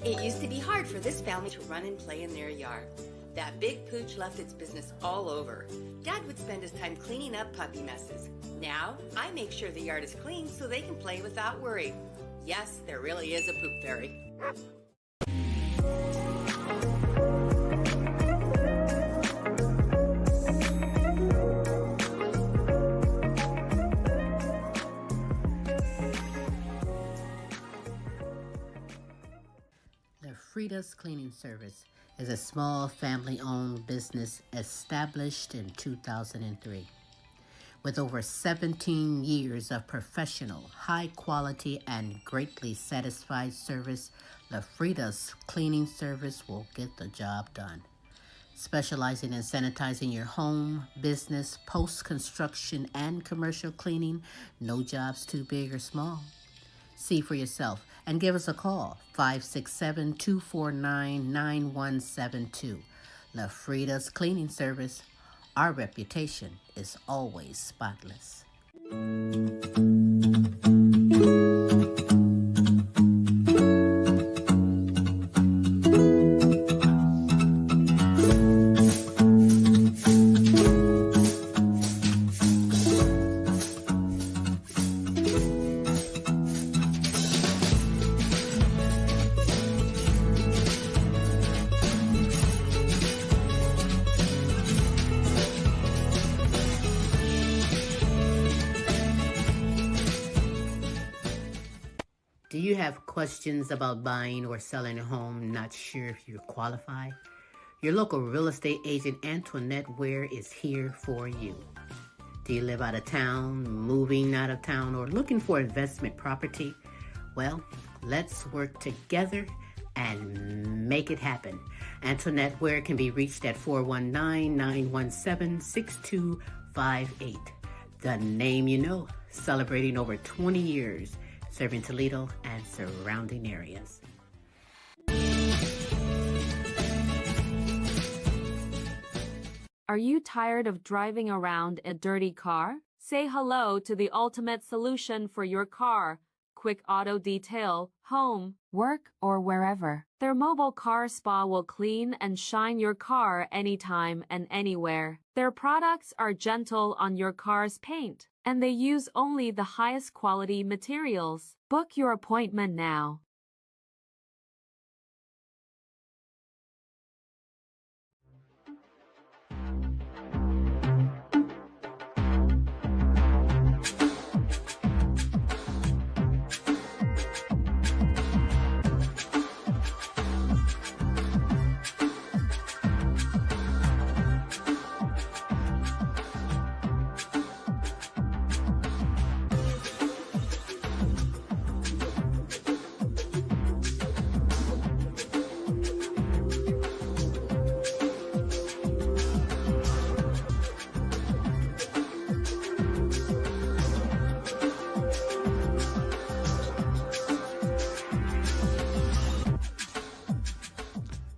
It used to be hard for this family to run and play in their yard. That big pooch left its business all over. Dad would spend his time cleaning up puppy messes. Now, I make sure the yard is clean so they can play without worry. Yes, there really is a poop fairy. Frida's Cleaning Service is a small family-owned business established in 2003. With over 17 years of professional, high-quality, and greatly satisfied service, Frida's Cleaning Service will get the job done. Specializing in sanitizing your home, business, post-construction, and commercial cleaning, no job's too big or small. See for yourself and give us a call, 567-249-9172. Frida's Cleaning Service. Our reputation is always spotless. Do you have questions about buying or selling a home, not sure if you qualify? Your local real estate agent, Antoinette Ware, is here for you. Do you live out of town, moving out of town, or looking for investment property? Well, let's work together and make it happen. Antoinette Ware can be reached at 419-917-6258. The name you know, celebrating over 20 years. Serving Toledo and surrounding areas. Are you tired of driving around a dirty car? Say hello to the ultimate solution for your car. Quick Auto Detail, home, work, or wherever. Their mobile car spa will clean and shine your car anytime and anywhere. Their products are gentle on your car's paint, and they use only the highest quality materials. Book your appointment now.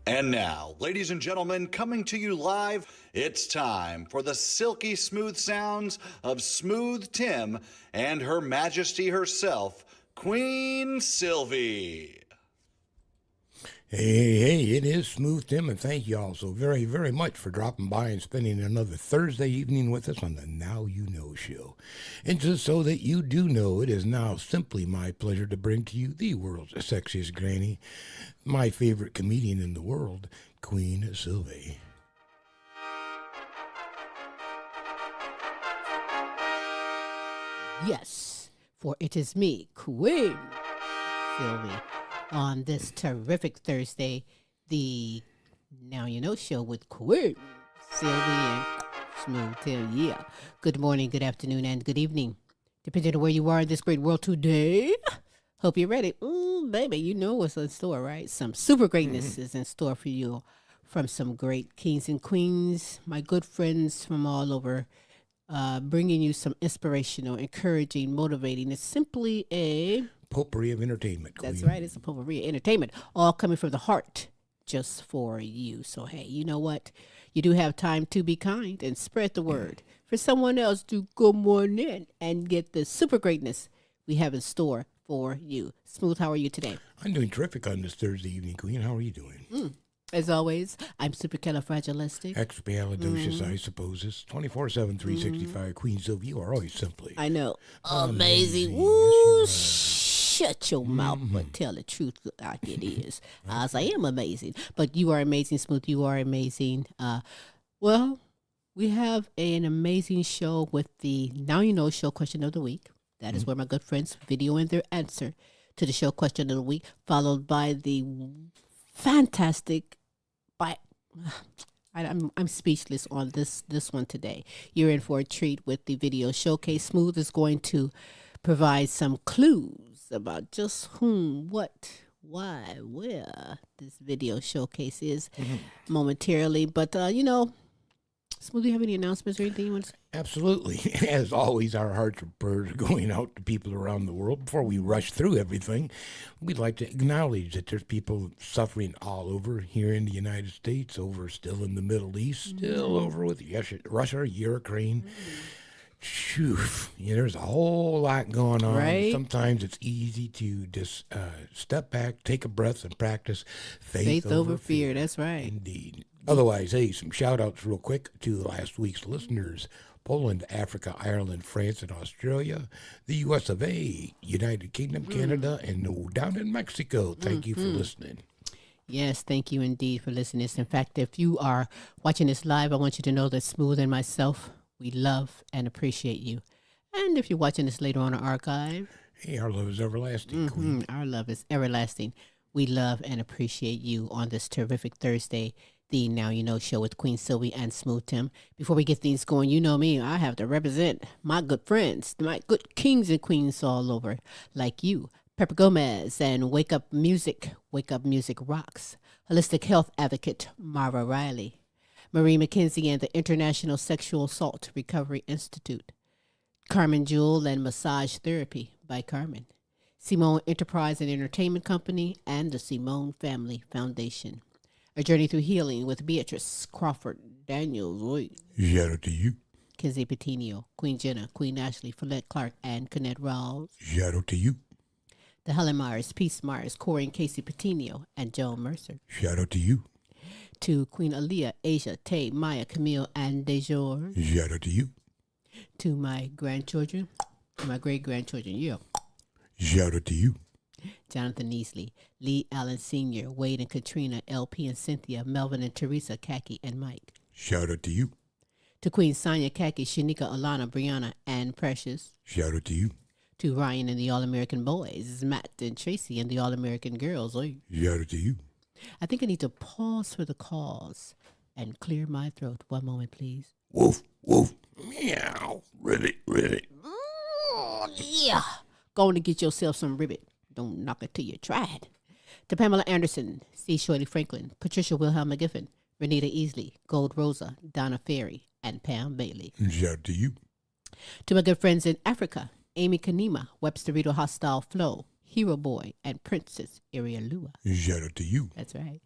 And now, ladies and gentlemen, coming to you live, it's time for the silky smooth sounds of Smooth Tim and Her Majesty herself, Queen Silvy. Hey, it is Smooth Tim, and thank you all so very, very much for dropping by and spending another Thursday evening with us on the Now You Know show. And just so that you do know, it is now simply my pleasure to bring to you the world's sexiest granny, my favorite comedian in the world, Queen Silvy. Yes, for it is me, Queen Silvy, on this terrific Thursday, the Now You Know show with Queen Silvy and Smooth Tim. Yeah. Good morning, good afternoon, and good evening, depending on where you are in this great world today. Hope you're ready. Ooh, baby, you know what's in store, right? Some super greatness is in store for you from some great kings and queens, my good friends from all over, bringing you some inspirational, encouraging, motivating. It's simply a potpourri of entertainment, Queen. That's right. It's a potpourri of entertainment, all coming from the heart just for you. So, hey, you know what? You do have time to be kind and spread the word for someone else to come on in and get the super greatness we have in store for you. Smooth, how are you today? I'm doing terrific on this Thursday evening, Queen. How are you doing? As always, I'm supercalifragilistic. Expialidocious, I suppose. It's 24/7, 365. Queen Silvy, you are always simply I know. Amazing. Yes, Woo, you are. shut your mouth, but tell the truth like it is. I am amazing. But you are amazing, Smooth. You are amazing. Well, we have an amazing show with the Now You Know show question of the week. That is where my good friends video in their answer to the show question of the week, followed by the fantastic I'm speechless on this one today. You're in for a treat with the video showcase. Smooth is going to provide some clues about just whom, what, why, where this video showcase is momentarily. But, Smooth, do you have any announcements or anything you want to say? Absolutely. As always, our hearts and prayers are going out to people around the world. Before we rush through everything, we'd like to acknowledge that there's people suffering all over here in the United States, over still in the Middle East, still over with Russia, Ukraine. Phew. Yeah, there's a whole lot going on. Right. Sometimes it's easy to just step back, take a breath, and practice faith over fear. That's right. Indeed. Otherwise, hey, some shout-outs real quick to last week's listeners. Poland, Africa, Ireland, France, and Australia. The US of A, United Kingdom, Canada, and down in Mexico. Thank you for listening. Yes, thank you indeed for listening. In fact, if you are watching this live, I want you to know that Smooth and myself, we love and appreciate you. And if you're watching this later on our archive, Hey, our love is everlasting, Queen. our love is everlasting. We love and appreciate you on this terrific Thursday, the Now You Know show with Queen Silvy and Smooth Tim. Before we get things going, you know me, I have to represent my good friends, my good kings and queens all over, like you, Pepper Gomez, and Wake Up Music Rocks, holistic health advocate Mara Riley, Marie McKenzie and the International Sexual Assault Recovery Institute, Carmen Jewel and Massage Therapy by Carmen, Simone Enterprise and Entertainment Company, and the Simone Family Foundation. A Journey Through Healing with Beatrice Crawford Daniels, Shout out to you. Kenzie Petiniot, Queen Jenna, Queen Ashley, Follette Clark, and Kennette Rawls. Shout out to you. The Helen Myers, Peace Myers, Corey and Casey Petiniot, and Joan Mercer. Shout out to you. To Queen Aaliyah, Asia, Tay, Maya, Camille, and DeJour. Shout out to you. To my grandchildren, my great-grandchildren, yeah. Shout out to you. Jonathan Neasley, Lee Allen Sr., Wade and Katrina, LP and Cynthia, Melvin and Teresa, Kaki and Mike. Shout out to you. To Queen Sonia, Kaki, Shanika, Alana, Brianna, and Precious. Shout out to you. To Ryan and the All-American Boys, Matt and Tracy and the All-American Girls. Oy. Shout out to you. I think I need to pause for the cause and clear my throat. One moment, please. Woof, woof, meow. Ribbit, ribbit. Yeah. Go on and get yourself some ribbit. Don't knock it till you tried. To Pamela Anderson, C. Shorty Franklin, Patricia Wilhelm McGiffin, Renita Easley, Gold Rosa, Donna Ferry, and Pam Bailey. Shout out to you. To my good friends in Africa, Amy Kanima, Webster Rito Hostile Flow, Hero Boy, and Princess Irialua. Shout out to you. That's right.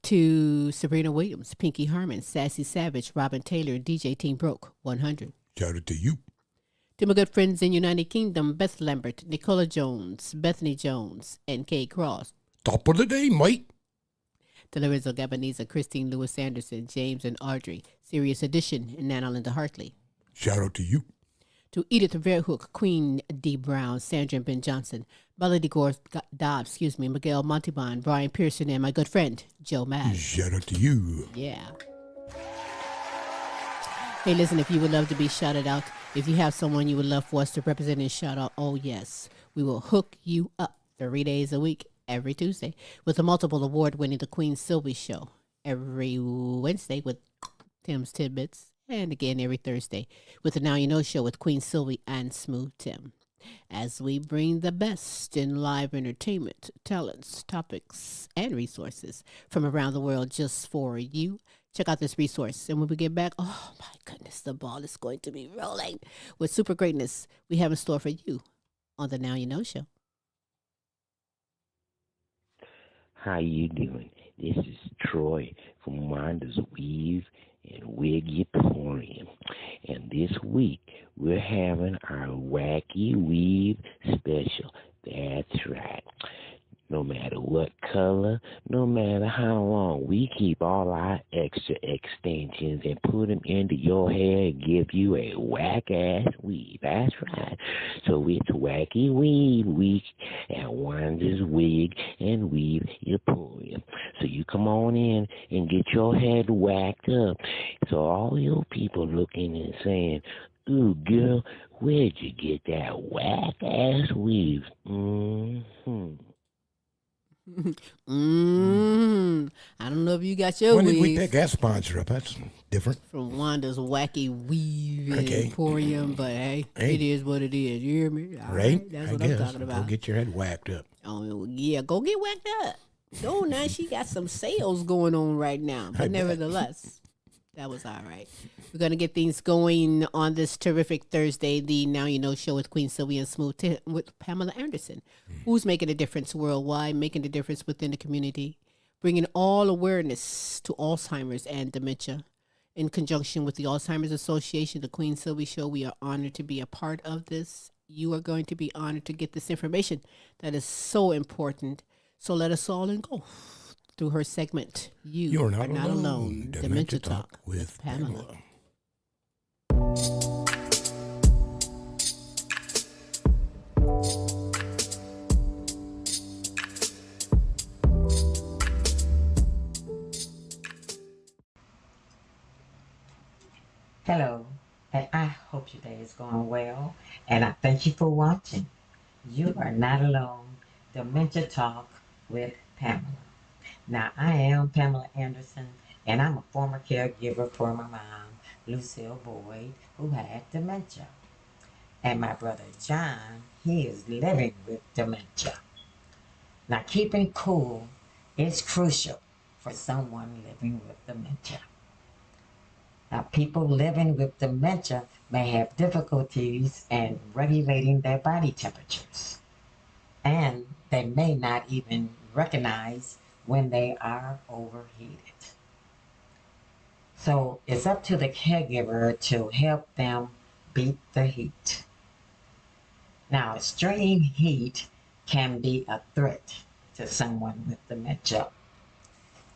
To Sabrina Williams, Pinky Harmon, Sassy Savage, Robin Taylor, DJ Team Broke, 100. Shout out to you. To my good friends in United Kingdom, Beth Lambert, Nicola Jones, Bethany Jones, and Kay Cross. Top of the day, mate. To Lorenzo Gabaniza, Christine Lewis Anderson, James and Audrey, Serious Edition, and Nana Linda Hartley. Shout out to you. To Edith Verhook, Queen D. Brown, Sandra and Ben Johnson, Melody Gore Dobbs, Miguel Montalban, Brian Pearson, and my good friend, Joe Mack. Shout out to you. Yeah. Hey, listen, if you would love to be shouted out, if you have someone you would love for us to represent and shout out, oh yes, we will hook you up 3 days a week, every Tuesday, with a multiple award-winning The Queen Silvy Show, every Wednesday with Tim's Tidbits, and again every Thursday with the Now You Know Show with Queen Silvy and Smooth Tim, as we bring the best in live entertainment, talents, topics, and resources from around the world just for you. Check out this resource. And when we get back, oh my goodness, the ball is going to be rolling with super greatness we have in store for you on the Now You Know Show. How you doing? This is Troy from Wanda's Weave and Wigitorium. And this week, we're having our Wacky Weave special. That's right. No matter what color, no matter how long, we keep all our extra extensions and put them into your hair and give you a whack-ass weave. That's right. So it's Wacky Weave Week at Wanda's Wig and Weave Emporium. So you come on in and get your head whacked up. So all your people looking and saying, "Ooh, girl, where'd you get that whack-ass weave?" I don't know if you got your When did we wigs pick that sponsor up? That's different. from Wanda's Wacky Weave Okay. Emporium, but hey, Hey. it is what it is. You hear me? All Right? That's I what guess. I'm talking about. Go get your head whacked up. Oh, yeah, go get whacked up. Go now. She got some sales going on right now. I But bet. nevertheless, that was all right. We're going to get things going on this terrific Thursday, the Now You Know show with Queen Silvy and with Pamela Anderson, who's making a difference worldwide, making a difference within the community, bringing all awareness to Alzheimer's and dementia. In conjunction with the Alzheimer's Association, the Queen Silvy Show, we are honored to be a part of this. You are going to be honored to get this information that is so important. So let us all in go through her segment. You're not alone. Dementia Talk with Pamela. Hello, and I hope your day is going well, and I thank you for watching. You are not alone. Dementia Talk with Pamela. Now, I am Pamela Anderson, and I'm a former caregiver for my mom, Michele Boyd, who had dementia. And my brother John, he is living with dementia. Now, keeping cool is crucial for someone living with dementia. Now, people living with dementia may have difficulties in regulating their body temperatures, and they may not even recognize when they are overheated. So it's up to the caregiver to help them beat the heat. Now, extreme heat can be a threat to someone with dementia.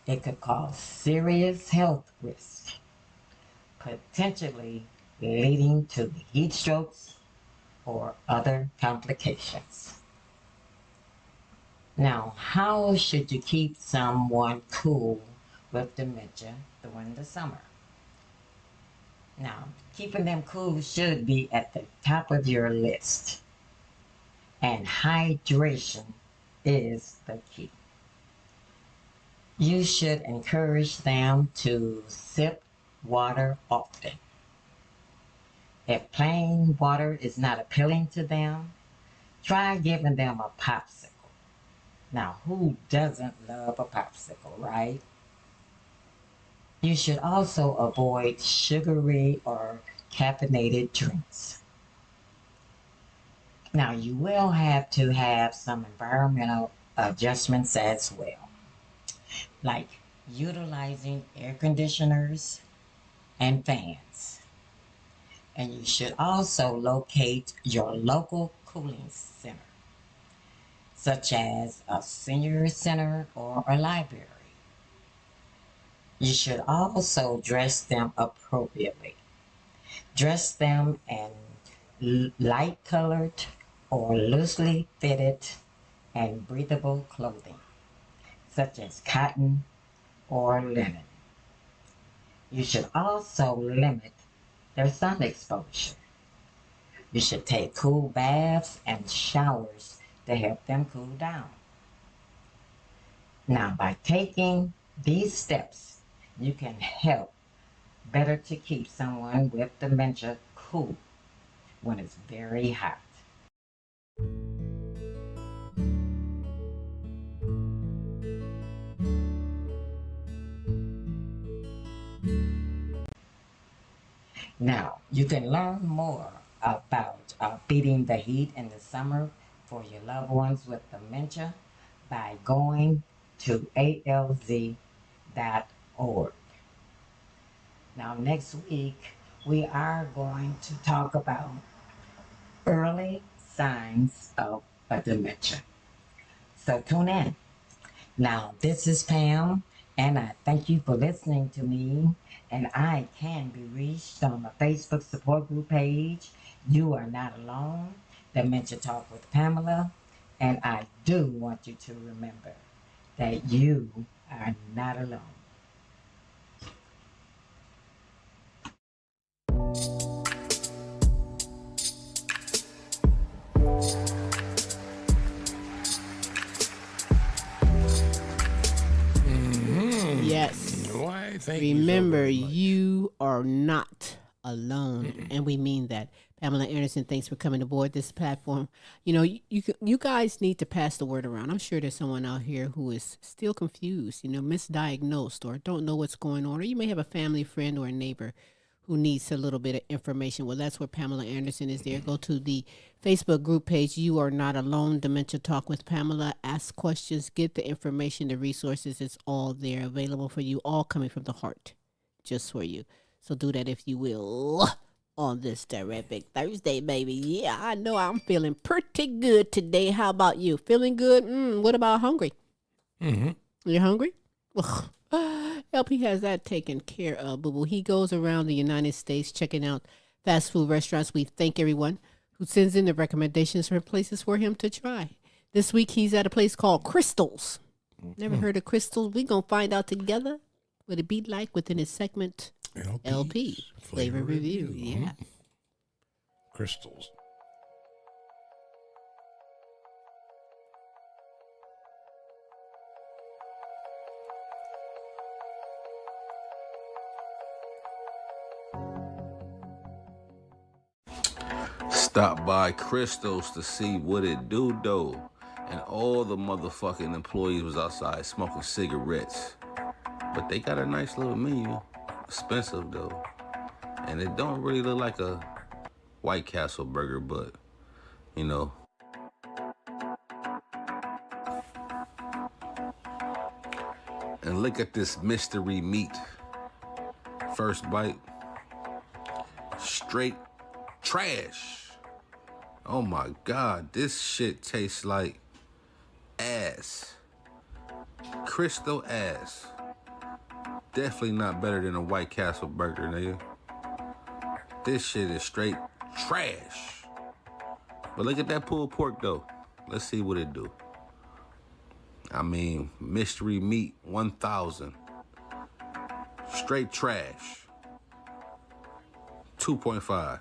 It could cause serious health risks, potentially leading to heat strokes or other complications. Now, how should you keep someone cool with dementia during the summer? Now, keeping them cool should be at the top of your list, and hydration is the key. You should encourage them to sip water often. If plain water is not appealing to them, try giving them a popsicle. Now, who doesn't love a popsicle, right? You should also avoid sugary or caffeinated drinks. Now, you will have to have some environmental adjustments as well, like utilizing air conditioners and fans. And you should also locate your local cooling center, such as a senior center or a library. You should also dress them appropriately. Dress them in light colored or loosely fitted and breathable clothing, such as cotton or linen. You should also limit their sun exposure. You should take cool baths and showers to help them cool down. Now, by taking these steps, you can help better to keep someone with dementia cool when it's very hot. Now, you can learn more about beating the heat in the summer for your loved ones with dementia by going to alz.org. Now, next week, we are going to talk about early signs of of dementia. So tune in. Now, this is Pam, and I thank you for listening to me. And I can be reached on the Facebook support group page. You are not alone. Dementia Talk with Pamela. And I do want you to remember that you are not alone. Yes. Why, thank Remember, you so very much. you are not alone, and we mean that. Pamela Anderson, thanks for coming aboard this platform. You know, you guys need to pass the word around. I'm sure there's someone out here who is still confused, misdiagnosed, or don't know what's going on, or you may have a family friend or a neighbor who needs a little bit of information. Well, that's where Pamela Anderson is there. Go to the Facebook group page, You Are Not Alone, Dementia Talk with Pamela. Ask questions, get the information, the resources. It's all there available for you, all coming from the heart, just for you. So do that if you will on this terrific Thursday, baby. Yeah, I know I'm feeling pretty good today. How about you? Feeling good? What about hungry? Mm-hmm. You hungry? Ugh. LP has that taken care of, boo-boo. He goes around the United States checking out fast food restaurants. We thank everyone who sends in the recommendations for places for him to try. This week, he's at a place called Crystals. Never heard of Crystals? We're going to find out together what it be like within his segment, LPs Flavor Review. Yeah. Crystals. Stop by Crystals to see what it do, though. And all the motherfucking employees was outside smoking cigarettes. But they got a nice little menu. Expensive, though. And it don't really look like a White Castle burger, but, you know. And look at this mystery meat. First bite. Straight trash. Oh my God, this shit tastes like ass. Crystal ass. Definitely not better than a White Castle burger, nigga. This shit is straight trash. But look at that pulled pork, though. Let's see what it do. I mean, mystery meat, 1,000. Straight trash. 2.5.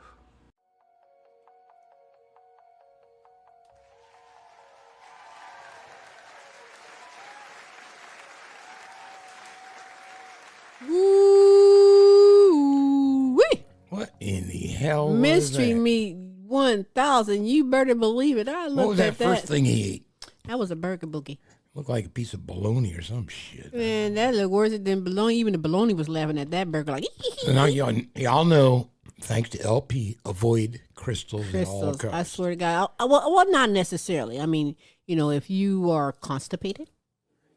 Woo-wee. What in the hell Mystery was that? meat 1,000. You better believe it. I looked What was at that first thing he ate? That was a burger boogie. Looked like a piece of bologna or some shit. Man, that looked worse than bologna. Even the bologna was laughing at that burger like, So now y'all know, thanks to LP, avoid crystals at all crystals. costs. I swear to God. Well, not necessarily. I mean, if you are constipated,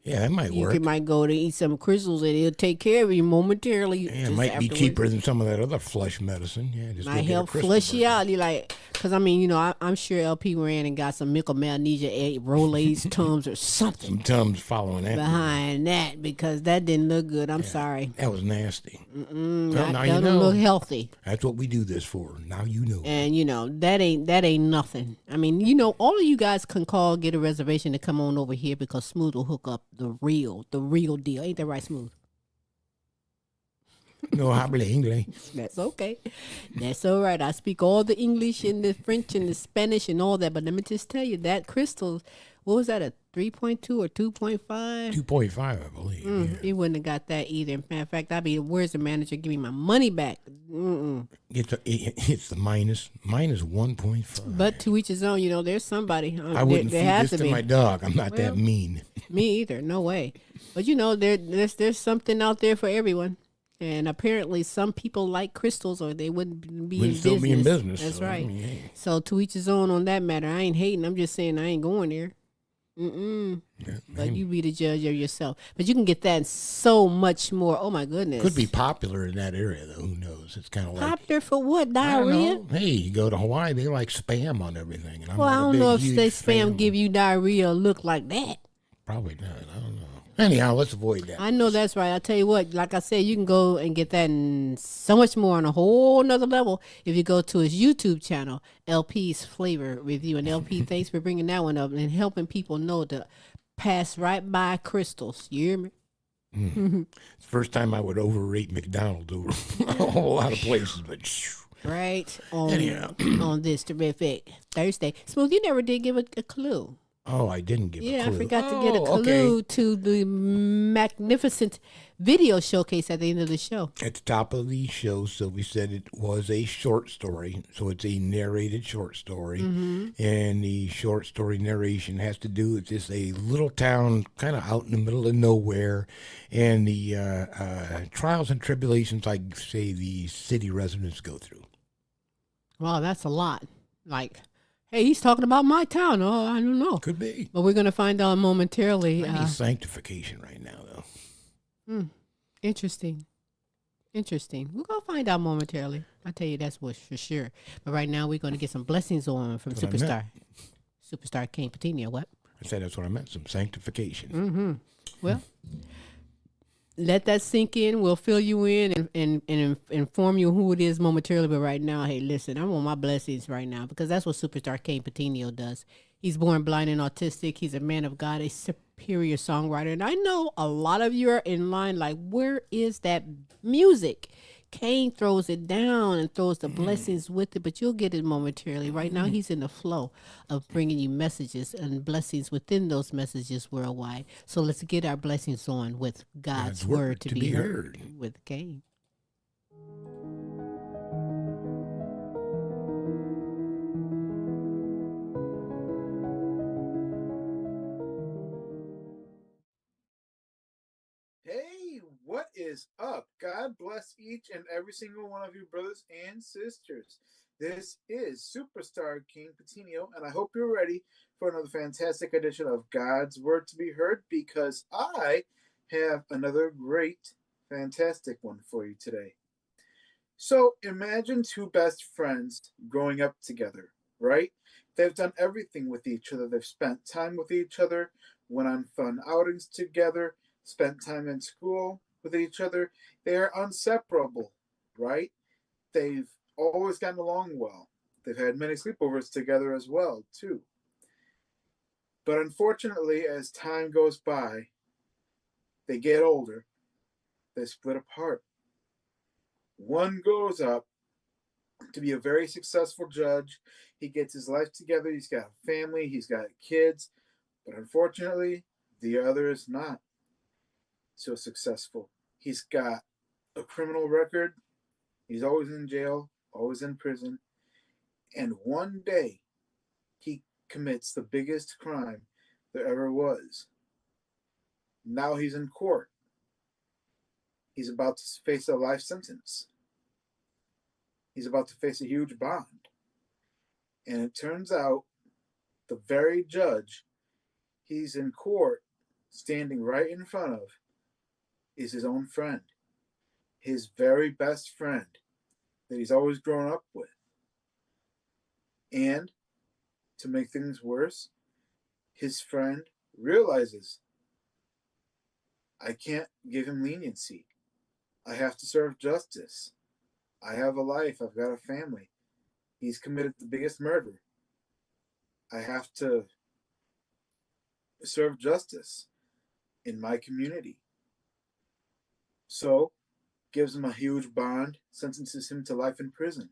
Yeah, that might you work. might go to eat some crystals and it'll take care of you momentarily. Yeah, it just might be afterwards. cheaper than some of that other flush medicine. Yeah, just go Might get a help crystal flush you burger. out. You like, because I mean, I'm sure LP ran and got some milk of magnesia, Rolaids, Tums, or something Some Tums following that. behind that because that didn't look good. I'm sorry. That was nasty. That now you doesn't know. look healthy. That's what we do this for. Now you know. And that ain't nothing. I mean, all of you guys can call, get a reservation to come on over here because Smooth will hook up the real deal. Ain't that right, Smooth? No habla inglés. That's okay. That's all right. I speak all the English and the French and the Spanish and all that. But let me just tell you, that crystal, what was that, a 3.2 or 2.5? 2.5, I believe. Yeah. He wouldn't have got that either. Matter of fact, I'd be, where's the manager? Give me my money back. It's the minus 1.5. But to each his own, there's somebody. I wouldn't there feed has this to to be. my dog. I'm not that Well, mean. Me either. No way. But there's something out there for everyone. And apparently some people like crystals or they wouldn't Wouldn't still be in business. That's so, I right. mean, hey. So to each his own on that matter. I ain't hating. I'm just saying I ain't going there. Mm-mm. Yeah, But maybe. you be the judge of yourself. But you can get that and so much more. Oh my goodness. Could be popular in that area, though. Who knows? It's kind of like, Popular for what? I don't Diarrhea? know. Hey, you go to Hawaii, they like spam on everything, and I'm Well, I not a don't big, know if huge they fan spam give you diarrhea or look like that. Probably not. I don't know. Anyhow, let's avoid that. I know that's right. I tell you what, like I said, you can go and get that and so much more on a whole nother level if you go to his YouTube channel, LPs Flavor Review. And LP, thanks for bringing that one up and helping people know to pass right by crystals. You hear me? It's the first time I would overrate McDonald's over a whole lot of places, but Right on, Anyhow. on this terrific Thursday. Smooth, you never did give a clue. I didn't give a Yeah, clue. I forgot to get a clue to the magnificent video showcase at the end of the show. At the top of the show, Silvy said it was a short story, so it's a narrated short story. And the short story narration has to do with just a little town kind of out in the middle of nowhere and the trials and tribulations, I say, the city residents go through. Wow, that's a lot. Like, hey, he's talking about my town. Oh, I don't know. Could be. But we're going to find out momentarily. Might be sanctification right now, though. Interesting. We're going to find out momentarily. I tell you, that's what for sure. But right now, we're going to get some blessings on from That's what I Superstar Kayne Petiniot. What? I said that's what I meant, some sanctification. Well, let that sink in. We'll fill you in and inform you who it is momentarily. But right now, hey, listen, I want my blessings right now because that's what Superstar Kayne Petiniot does. He's born blind and autistic. He's a man of God, a superior songwriter. And I know a lot of you are in line like, where is that music? Kayne throws it down and throws the blessings with it, but you'll get it momentarily. Right now, he's in the flow of bringing you messages and blessings within those messages worldwide. So let's get our blessings on with God's word to be heard with Kayne. Hey, what is up? God bless each and every single one of you, brothers and sisters. This is Superstar Kayne Petiniot, and I hope you're ready for another fantastic edition of God's Word to be Heard because I have another great, fantastic one for you today. So imagine two best friends growing up together, right? They've done everything with each other. They've spent time with each other, went on fun outings together, spent time in school with each other. They are inseparable, right? They've always gotten along well. They've had many sleepovers together as well, too. But unfortunately, as time goes by, they get older, they split apart. One grows up to be a very successful judge. He gets his life together. He's got a family. He's got kids. But unfortunately, the other is not so successful. He's got a criminal record. He's always in jail, always in prison. And one day, he commits the biggest crime there ever was. Now he's in court. He's about to face a life sentence. He's about to face a huge bond. And it turns out the very judge he's in court standing right in front of is his own friend, his very best friend that he's always grown up with. And to make things worse, his friend realizes, I can't give him leniency. I have to serve justice. I have a life. I've got a family. He's committed the biggest murder. I have to serve justice in my community. So, gives him a huge bond, sentences him to life in prison.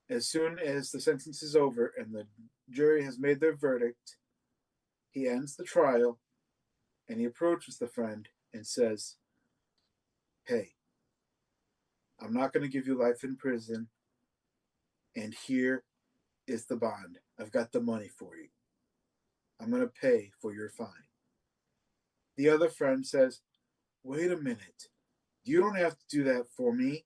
As soon as the sentence is over and the jury has made their verdict, he ends the trial and he approaches the friend and says, hey, I'm not going to give you life in prison, and here is the bond. I've got the money for you. I'm going to pay for your fine. The other friend says, wait a minute. You don't have to do that for me.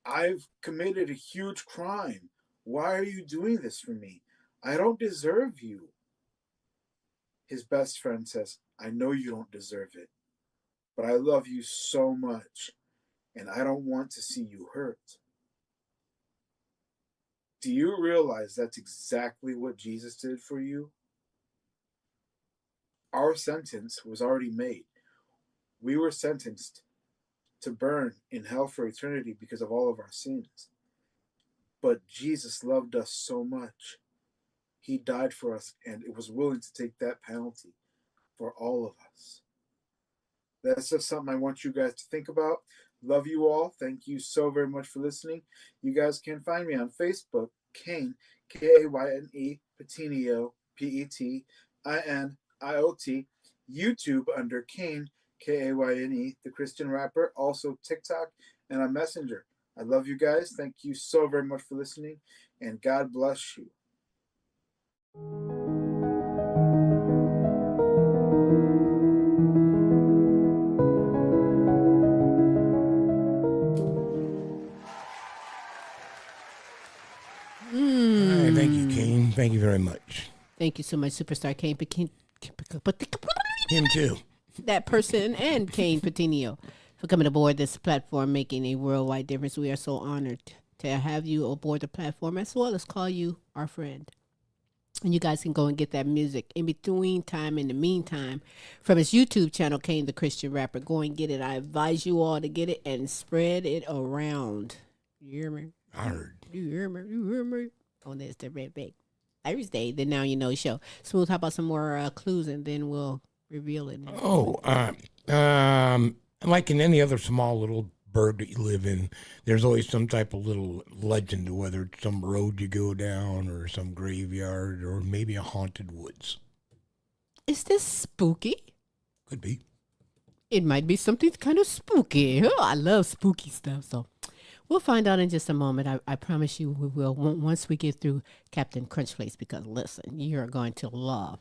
I've committed a huge crime. Why are you doing this for me? I don't deserve you. His best friend says, I know you don't deserve it, but I love you so much, and I don't want to see you hurt. Do you realize that's exactly what Jesus did for you? Our sentence was already made. We were sentenced to burn in hell for eternity because of all of our sins. But Jesus loved us so much. He died for us and was willing to take that penalty for all of us. That's just something I want you guys to think about. Love you all. Thank you so very much for listening. You guys can find me on Facebook, Kayne, Kayne, Petiniot, Petiniot, YouTube under Kayne, Kayne, the Christian rapper, also TikTok, and on Messenger. I love you guys. Thank you so very much for listening, and God bless you. All right, thank you, Kayne. Thank you very much. Thank you so much, Superstar Kayne. Him too. That person and Kayne Petiniot for coming aboard this platform, making a worldwide difference. We are so honored to have you aboard the platform, as well as call you our friend. And you guys can go and get that music in the meantime, from his YouTube channel, Kayne the Christian Rapper. Go and get it. I advise you all to get it and spread it around. You hear me? I heard. You hear me? You hear me? On this the Red Big Thursday, the Now You Know show. Smooth, how about some more clues, and then we'll reveal it. Like in any other small little burg that you live in, there's always some type of little legend, whether it's some road you go down or some graveyard or maybe a haunted woods. Is this spooky? Could be. It might be something kind of spooky. Oh, I love spooky stuff, so we'll find out in just a moment. I promise you we will once we get through Kaptain Krunchflakes, because listen, you're going to love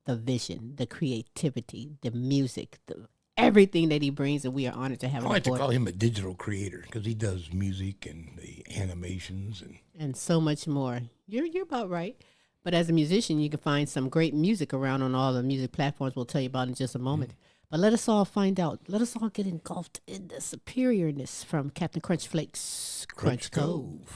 the vision, the creativity, the music, everything that he brings, and we are honored to have him I like to aboard. call him a digital creator because he does music and the animations and so much more. You're about right. But as a musician, you can find some great music around on all the music platforms we'll tell you about in just a moment. But let us all find out. Let us all get engulfed in the superiorness from Kaptain Krunchflakes, Krunch Kove.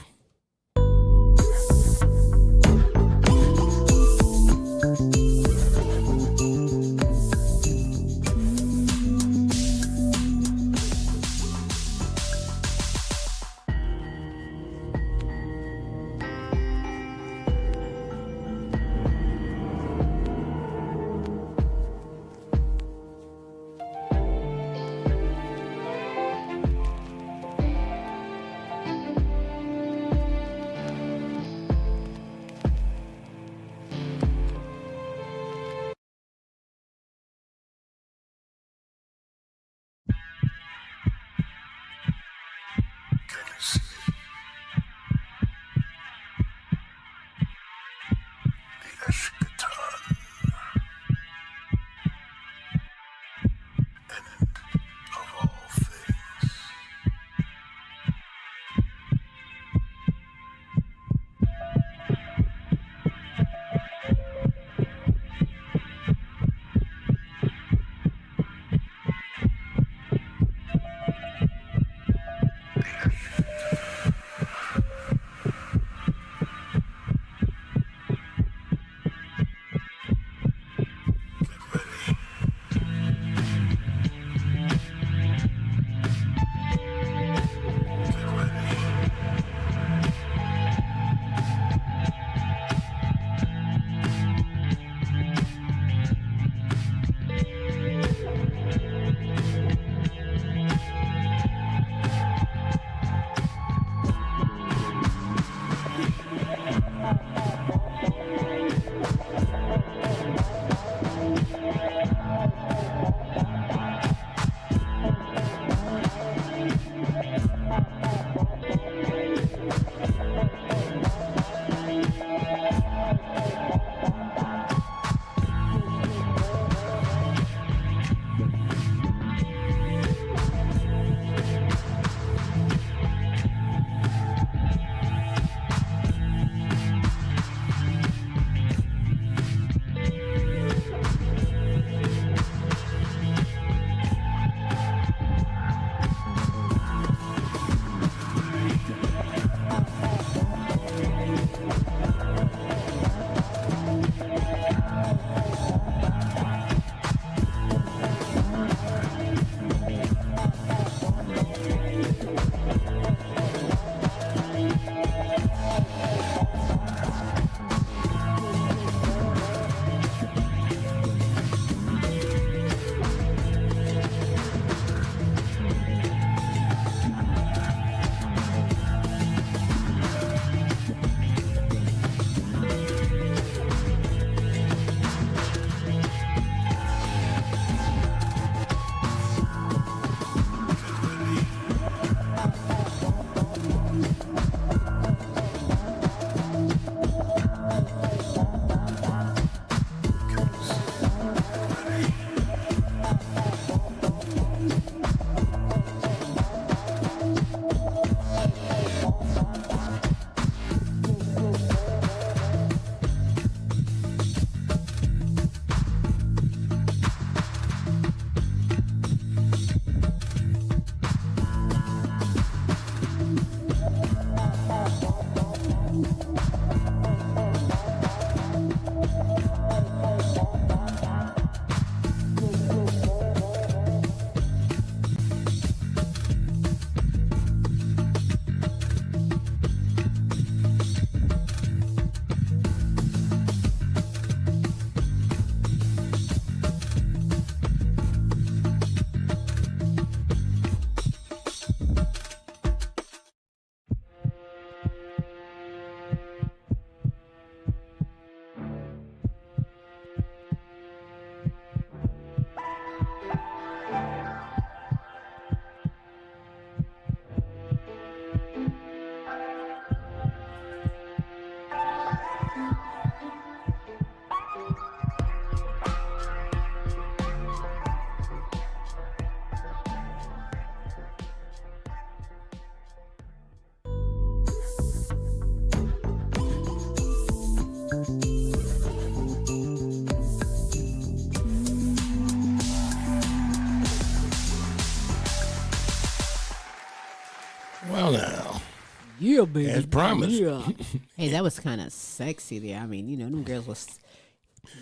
Yeah, baby. As promised. Yeah. Hey, that was kind of sexy there. I mean, them girls was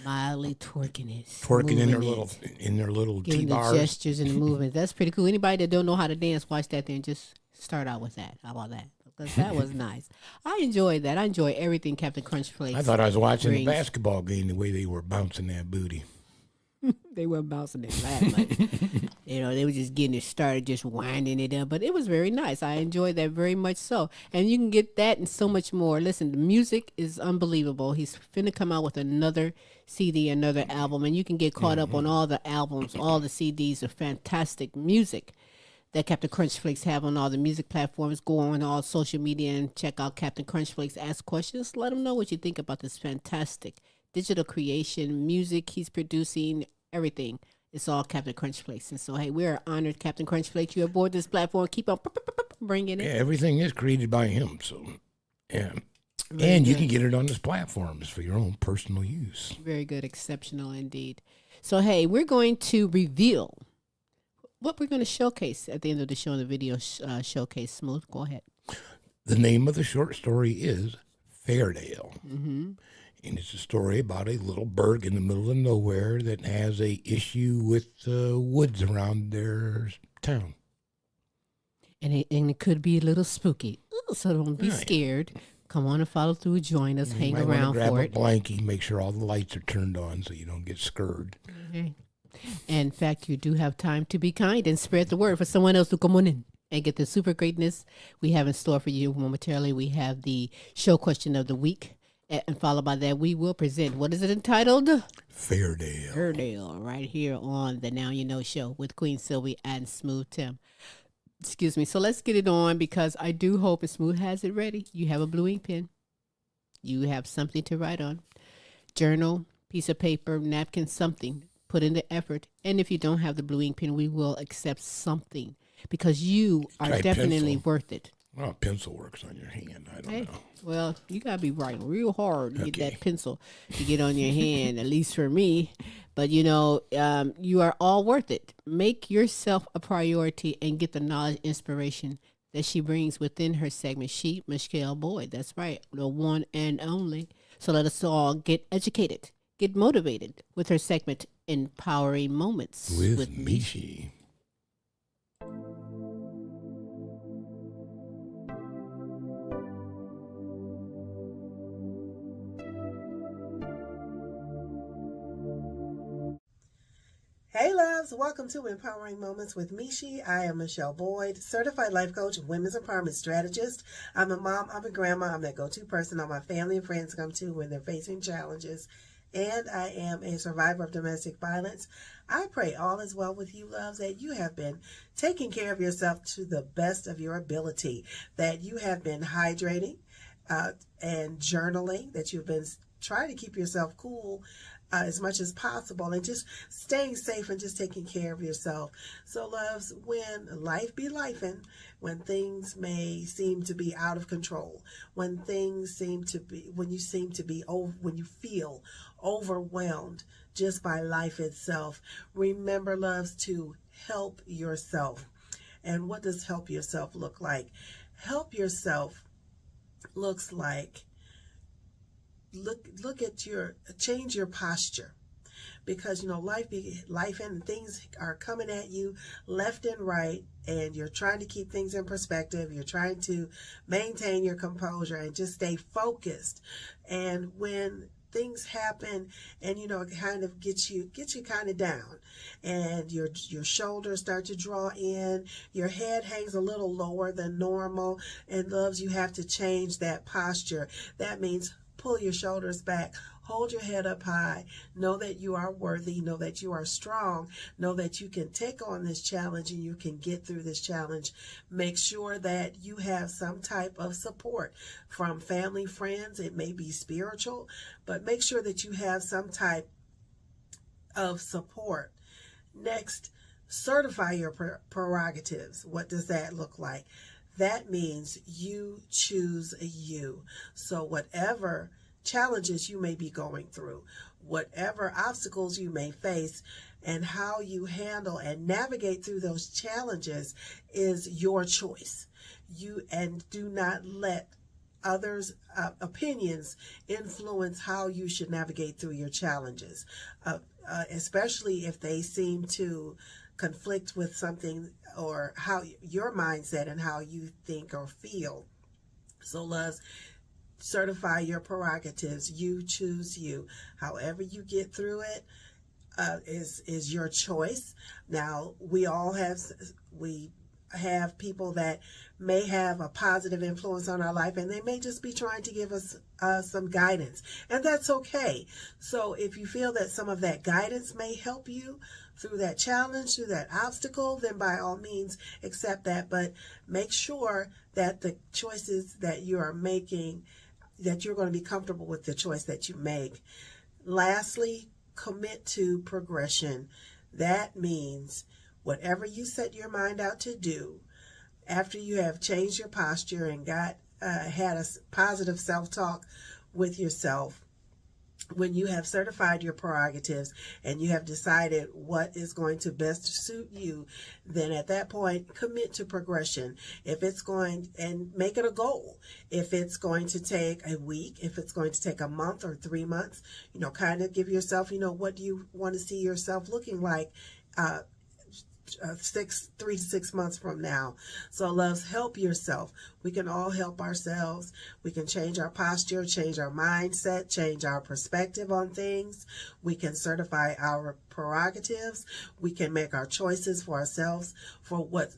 mildly twerking it. Twerking in their moving little giving the T-bars. gestures and the movement. That's pretty cool. Anybody that don't know how to dance, watch that thing. Just start out with that. How about that? Because that was nice. I enjoyed that. I enjoy everything Captain Krunchflakes. I thought I was watching brings. a basketball game the way they were bouncing that booty. They weren't bouncing it that much. They were just getting it started, just winding it up. But it was very nice. I enjoyed that very much so. And you can get that and so much more. Listen, the music is unbelievable. He's finna come out with another CD, another album. And you can get caught up on all the albums, all the CDs of fantastic music that Captain Krunchflakes have on all the music platforms. Go on all social media and check out Captain Krunchflakes. Ask questions. Let him know what you think about this fantastic digital creation, music he's producing, everything. It's all Captain Krunchflakes. And so, hey, we're honored, Captain Krunchflakes. You're aboard this platform. Keep on bringing it. Yeah, everything is created by him. So, yeah. Very and good. you can get it on his platforms for your own personal use. Very good. Exceptional indeed. So, hey, we're going to reveal what we're going to showcase at the end of the show in the video showcase. Smooth, go ahead. The name of the short story is Fairdale. Mm-hmm. And it's a story about a little burg in the middle of nowhere that has a issue with woods around their town. And it could be a little spooky. Ooh, so don't be scared. Come on and follow through. Join us. Hang around grab for a it. blankie, make sure all the lights are turned on so you don't get scared. Okay. And in fact, you do have time to be kind and spread the word for someone else to come on in and get the super greatness we have in store for you momentarily. We have the show question of the week. And followed by that, we will present, what is it entitled? Fairdale. Fairdale, right here on the Now You Know show with Queen Silvy and Smooth Tim. Excuse me. So let's get it on because I do hope, and Smooth has it ready. You have a blue ink pen. You have something to write on. Journal, piece of paper, napkin, something. Put in the effort. And if you don't have the blue ink pen, we will accept something because you are Try definitely pencil. worth it. Well, pencil works on your hand. I don't know. Well, you got to be writing real hard to get Okay. that pencil to get on your hand, at least for me. But, you are all worth it. Make yourself a priority and get the knowledge, inspiration that she brings within her segment. She, Michele Boyd, that's right, the one and only. So let us all get educated, get motivated with her segment, Empowering Moments With Michi. Hey loves, welcome to Empowering Moments with Michi. I am Michele Boyd, certified life coach and women's empowerment strategist. I'm a mom, I'm a grandma, I'm that go-to person all my family and friends come to when they're facing challenges. And I am a survivor of domestic violence. I pray all is well with you, loves, that you have been taking care of yourself to the best of your ability, that you have been hydrating and journaling, that you've been trying to keep yourself cool as much as possible and just staying safe and just taking care of yourself. So loves, when life be lifing, when things may seem to be out of control, when you feel overwhelmed just by life itself, remember, loves, to help yourself. And what does help yourself look like? Help yourself looks like change your posture, because life and things are coming at you left and right, and you're trying to keep things in perspective. You're trying to maintain your composure and just stay focused. And when things happen and it kind of gets you kind of down, and your shoulders start to draw in, your head hangs a little lower than normal, and loves, you have to change that posture. That means pull your shoulders back, hold your head up high, know that you are worthy, know that you are strong, know that you can take on this challenge and you can get through this challenge. Make sure that you have some type of support from family, friends. It may be spiritual, but make sure that you have some type of support. Next, certify your prerogatives. What does that look like? That means you choose you. So whatever challenges you may be going through, whatever obstacles you may face, and how you handle and navigate through those challenges is your choice. And do not let others' opinions influence how you should navigate through your challenges, especially if they seem to conflict with something or how your mindset and how you think or feel. So loves, certify your prerogatives. You choose you. However you get through it is your choice. Now, we have people that may have a positive influence on our life, and they may just be trying to give us some guidance, and that's okay. So if you feel that some of that guidance may help you through that challenge, through that obstacle, then by all means accept that, but make sure that the choices that you are making, that you're going to be comfortable with the choice that you make. Lastly, commit to progression. That means whatever you set your mind out to do, after you have changed your posture and had a positive self-talk with yourself, when you have certified your prerogatives and you have decided what is going to best suit you, then at that point, commit to progression. If it's going, and make it a goal. If it's going to take a week, if it's going to take a month or 3 months, kind of give yourself, what do you want to see yourself looking like 3 to 6 months from now. So loves, help yourself. We can all help ourselves. We can change our posture, change our mindset, change our perspective on things. We can certify our prerogatives. We can make our choices for ourselves for what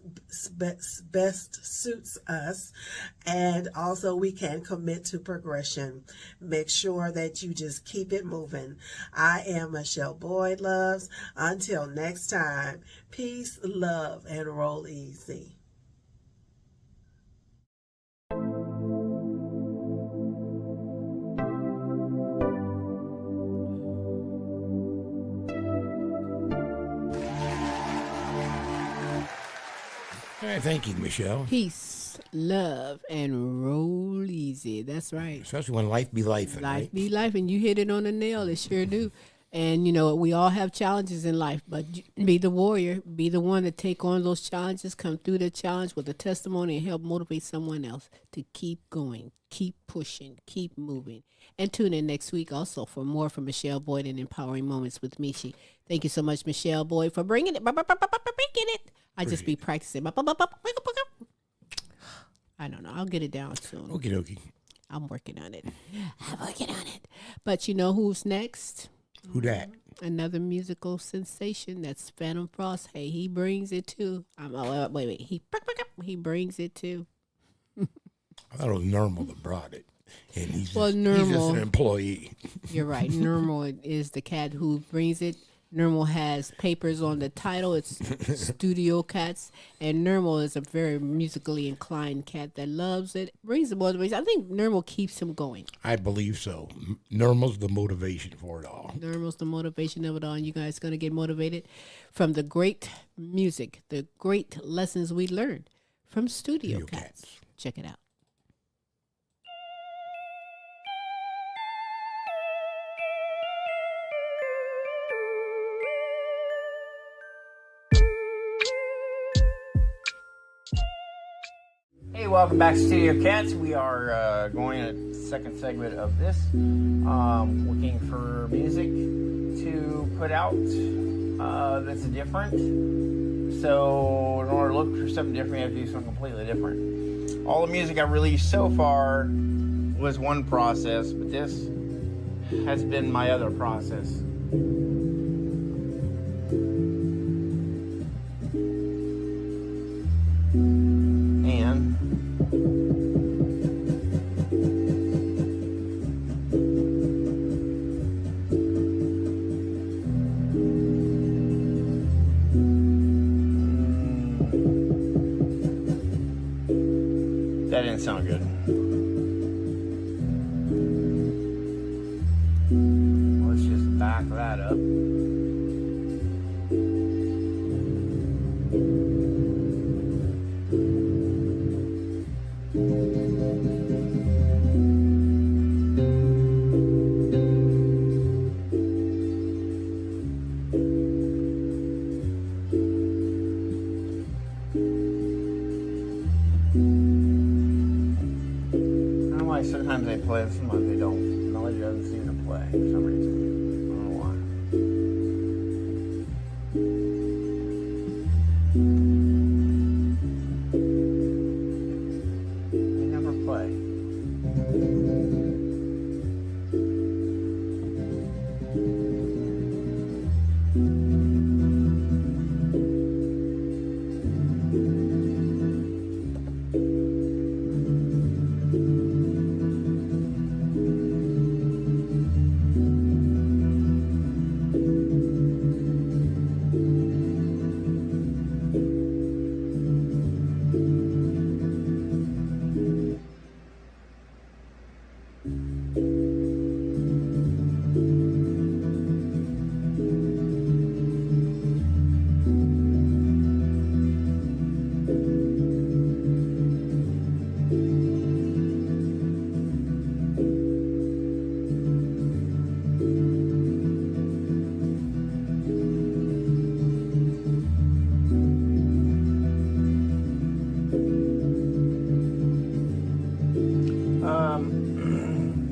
best suits us. And also we can commit to progression. Make sure that you just keep it moving. I am Michele Boyd, loves. Until next time, peace, love, and roll easy. All right, thank you, Michele. Peace, love, and roll easy. That's right. Especially when life be life. Life be life, and you hit it on the nail. It sure do. And, we all have challenges in life, but be the warrior. Be the one to take on those challenges, come through the challenge with a testimony, and help motivate someone else to keep going, keep pushing, keep moving. And tune in next week also for more from Michele Boyd and Empowering Moments with Michi. Thank you so much, Michele Boyd, for bringing it. I just be practicing. I don't know. I'll get it down soon. Okie dokie. I'm working on it. But you know who's next? Who that? Another musical sensation. That's Fantom Frost. Hey, he brings it too. Wait. He brings it too. I thought it was Normal that brought it. And he's just an employee. You're right. Normal is the cat who brings it. Normal has papers on the title. It's Studio Cats. And Normal is a very musically inclined cat that loves it. Brings the motivation. I think Normal keeps him going. I believe so. Normal's the motivation for it all. Normal's the motivation of it all. And you guys going to get motivated from the great music, the great lessons we learned from Studio Cats. Check it out. Hey, welcome back to Studio Cats. We are going in a second segment of this, looking for music to put out that's different. So in order to look for something different, you have to do something completely different. All the music I released so far was one process, but this has been my other process. That didn't sound good. Let's just back that up. play this month. They don't. Melody doesn't seem to play for some reason. I don't know why. They never play.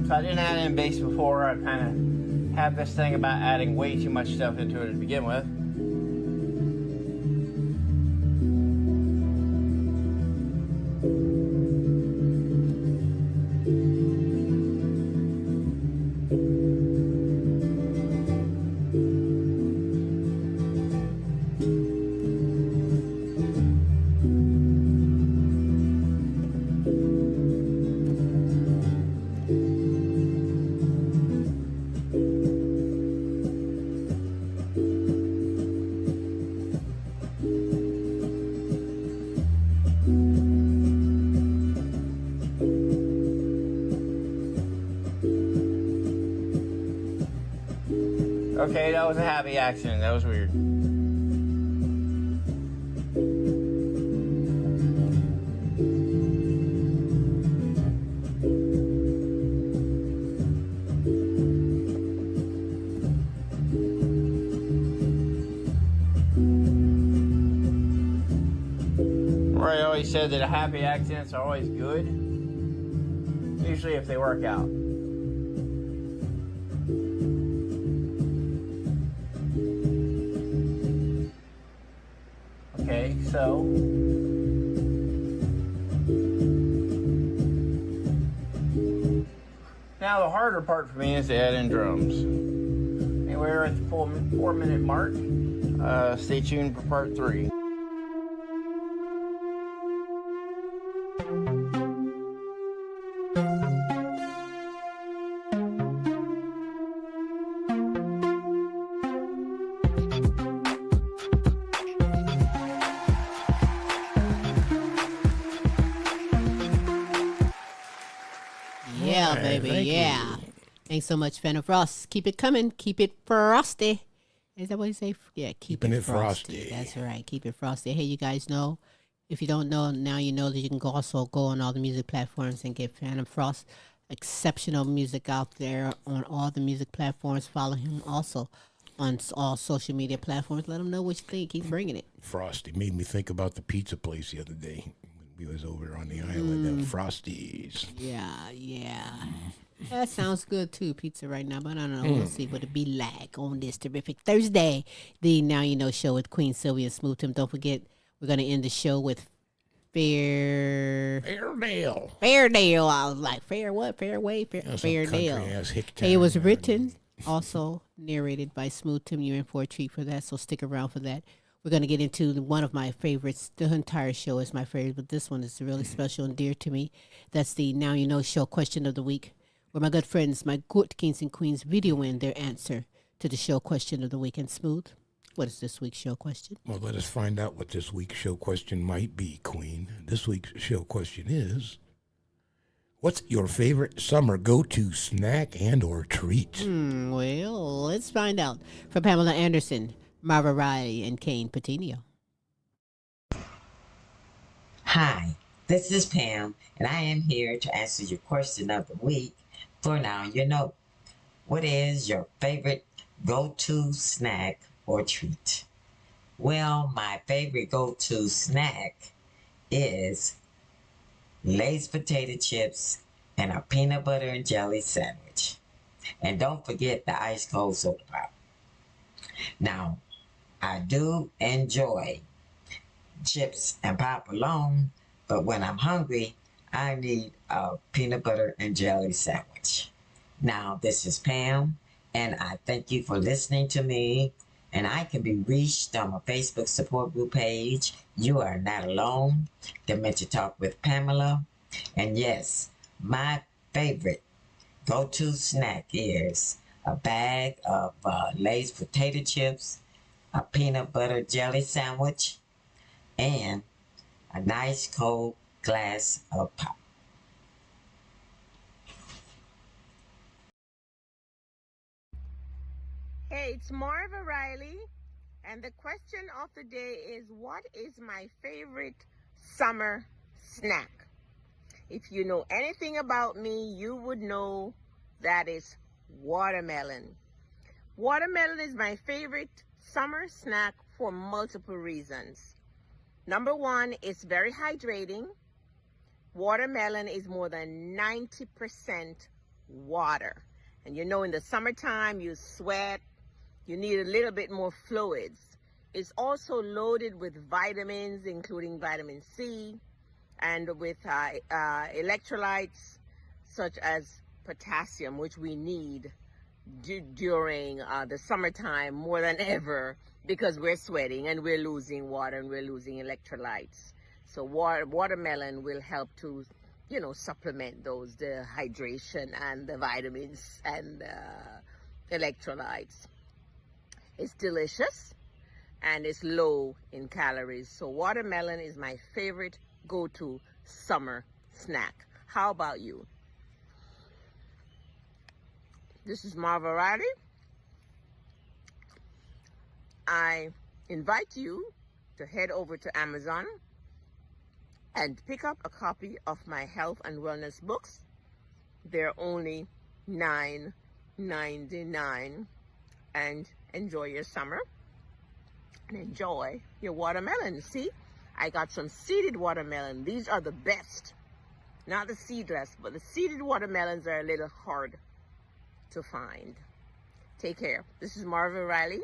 So I didn't add in bass before. I kind of have this thing about adding way too much stuff into it to begin with. Okay, that was a happy accident. That was weird. Roy always said that happy accidents are always good, usually if they work out. Okay, so now the harder part for me is to add in drums. Anyway, we're at the 4-minute mark. Stay tuned for part 3. Yeah, baby, yeah. Thanks so much, Fantom Frost. Keep it coming. Keep it frosty. Is that what you say? Yeah, keeping it frosty. That's right. Keep it frosty. Hey, you guys know, if you don't know, now you know that you can also go on all the music platforms and get Fantom Frost exceptional music out there on all the music platforms. Follow him also on all social media platforms. Let him know what you think. Keep bringing it. Frosty made me think about the pizza place the other day. We was over on the island of Frosties. Yeah. That sounds good too, pizza right now, but I don't know. We'll see what it be like on this terrific Thursday. The Now You Know show with Queen Silvy and Smooth Tim. Don't forget, we're going to end the show with Fairdale. I was like, fair what? Fairway? Fairdale. Hey, it was written, also narrated by Smooth Tim. You're in for a treat for that, so stick around for that. We're going to get into one of my favorites. The entire show is my favorite, but this one is really special and dear to me. That's the Now You Know show question of the week, where my good friends, my good kings and queens, video in their answer to the show question of the week. And Smooth, what is this week's show question? Well, let us find out what this week's show question might be, Queen. This week's show question is, what's your favorite summer go-to snack and or treat? Well, let's find out. For Pamela Anderson, Marva Riley, and Kayne Petiniot. Hi, this is Pam, and I am here to answer your question of the week. For Now You Know, what is your favorite go-to snack or treat? Well, my favorite go-to snack is Lay's potato chips and a peanut butter and jelly sandwich. And don't forget the ice cold soda pop. Now, I do enjoy chips and pop alone, but when I'm hungry, I need a peanut butter and jelly sandwich. Now, this is Pam, and I thank you for listening to me. And I can be reached on my Facebook support group page. You are not alone. Dementia Talk with Pamela. And yes, my favorite go-to snack is a bag of Lay's potato chips, a peanut butter jelly sandwich, and a nice cold glass of pop. Hey, it's Marva Riley, and the question of the day is, what is my favorite summer snack? If you know anything about me, you would know that is watermelon. Watermelon is my favorite summer snack for multiple reasons. Number one, it's very hydrating. Watermelon is more than 90% water. And you know, in the summertime, you sweat, you need a little bit more fluids. It's also loaded with vitamins, including vitamin C, and with electrolytes such as potassium, which we need during the summertime more than ever, because we're sweating and we're losing water and we're losing electrolytes. So watermelon will help to, you know, supplement those, the hydration and the vitamins and electrolytes. It's delicious and it's low in calories. So watermelon is my favorite go-to summer snack. How about you? This is Marva Riley. I invite you to head over to Amazon and pick up a copy of my health and wellness books. They're only $9.99. And enjoy your summer and enjoy your watermelon. See, I got some seeded watermelon. These are the best. Not the seedless, but the seeded watermelons are a little hard to find. Take care. This is Marva Riley.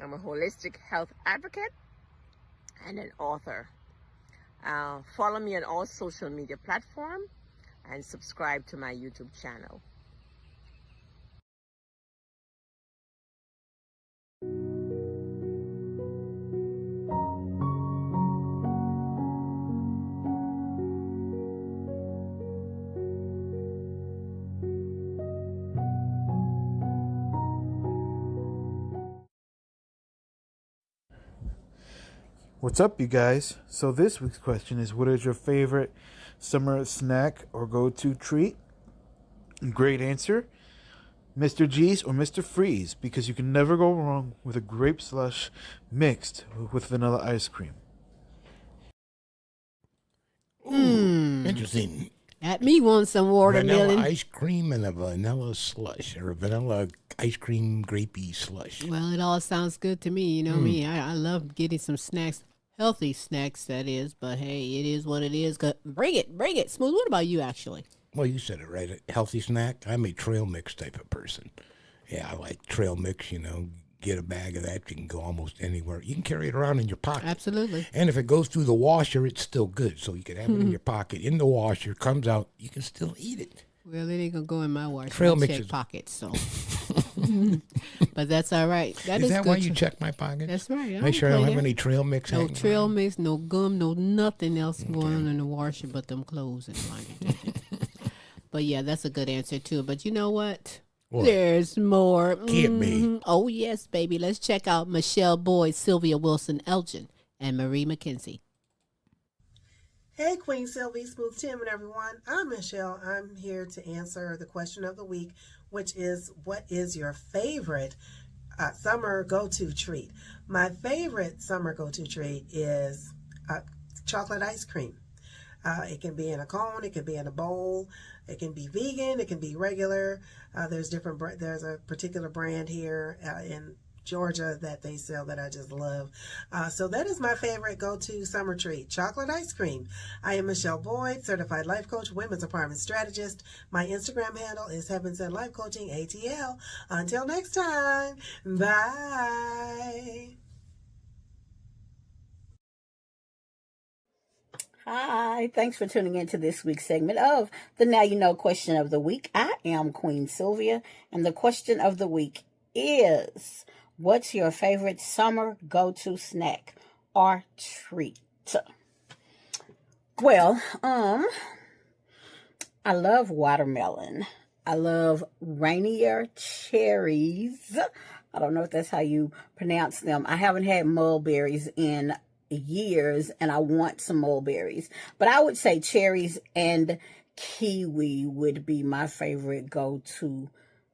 I'm a holistic health advocate and an author. Follow me on all social media platforms and subscribe to my YouTube channel. What's up, you guys? So this week's question is, what is your favorite summer snack or go-to treat? Great answer, Mr. G's or Mr. Freeze, because you can never go wrong with a grape slush mixed with vanilla ice cream. Interesting. At me want some watermelon. Vanilla ice cream and a vanilla slush, or a vanilla ice cream grapey slush. Well, it all sounds good to me. You know me. I love getting some snacks, healthy snacks, that is. But hey, it is what it is. Bring it. Smooth, what about you, actually? Well, you said it right. A healthy snack. I'm a trail mix type of person. Yeah, I like trail mix, you know. Get a bag of that. You can go almost anywhere. You can carry it around in your pocket. Absolutely. And if it goes through the washer, it's still good. So you can have it in your pocket, in the washer, comes out, you can still eat it. Well, it ain't going to go in my washer. Trail I mix check pockets, so. But that's all right. Is that why you check my pockets? That's right. Make sure I don't have any trail mix. No trail mix, no gum, no nothing else going on in the washer but them clothes and laundry detergent. But yeah, that's a good answer too. But you know what? What? There's more. Can't be. Oh, yes, baby. Let's check out Michele Boyd, Sylvia Wilson Elgin, and Marie McKenzie. Hey, Queen Silvy, Smooth Tim, and everyone. I'm Michelle. I'm here to answer the question of the week, which is, what is your favorite summer go-to treat? My favorite summer go-to treat is chocolate ice cream. It can be in a cone, it can be in a bowl, it can be vegan, it can be regular. There's a particular brand here in Georgia that they sell that I just love. So that is my favorite go-to summer treat, chocolate ice cream. I am Michele Boyd, certified life coach, women's empowerment strategist. My Instagram handle is Heaven Sent Life Coaching ATL. Until next time, bye. Hi, thanks for tuning in to this week's segment of the Now You Know question of the week. I am Queen Sylvia, and the question of the week is, what's your favorite summer go-to snack or treat? Well, I love watermelon. I love Rainier cherries. I don't know if that's how you pronounce them. I haven't had mulberries in years, and I want some mulberries. But I would say cherries and kiwi would be my favorite go-to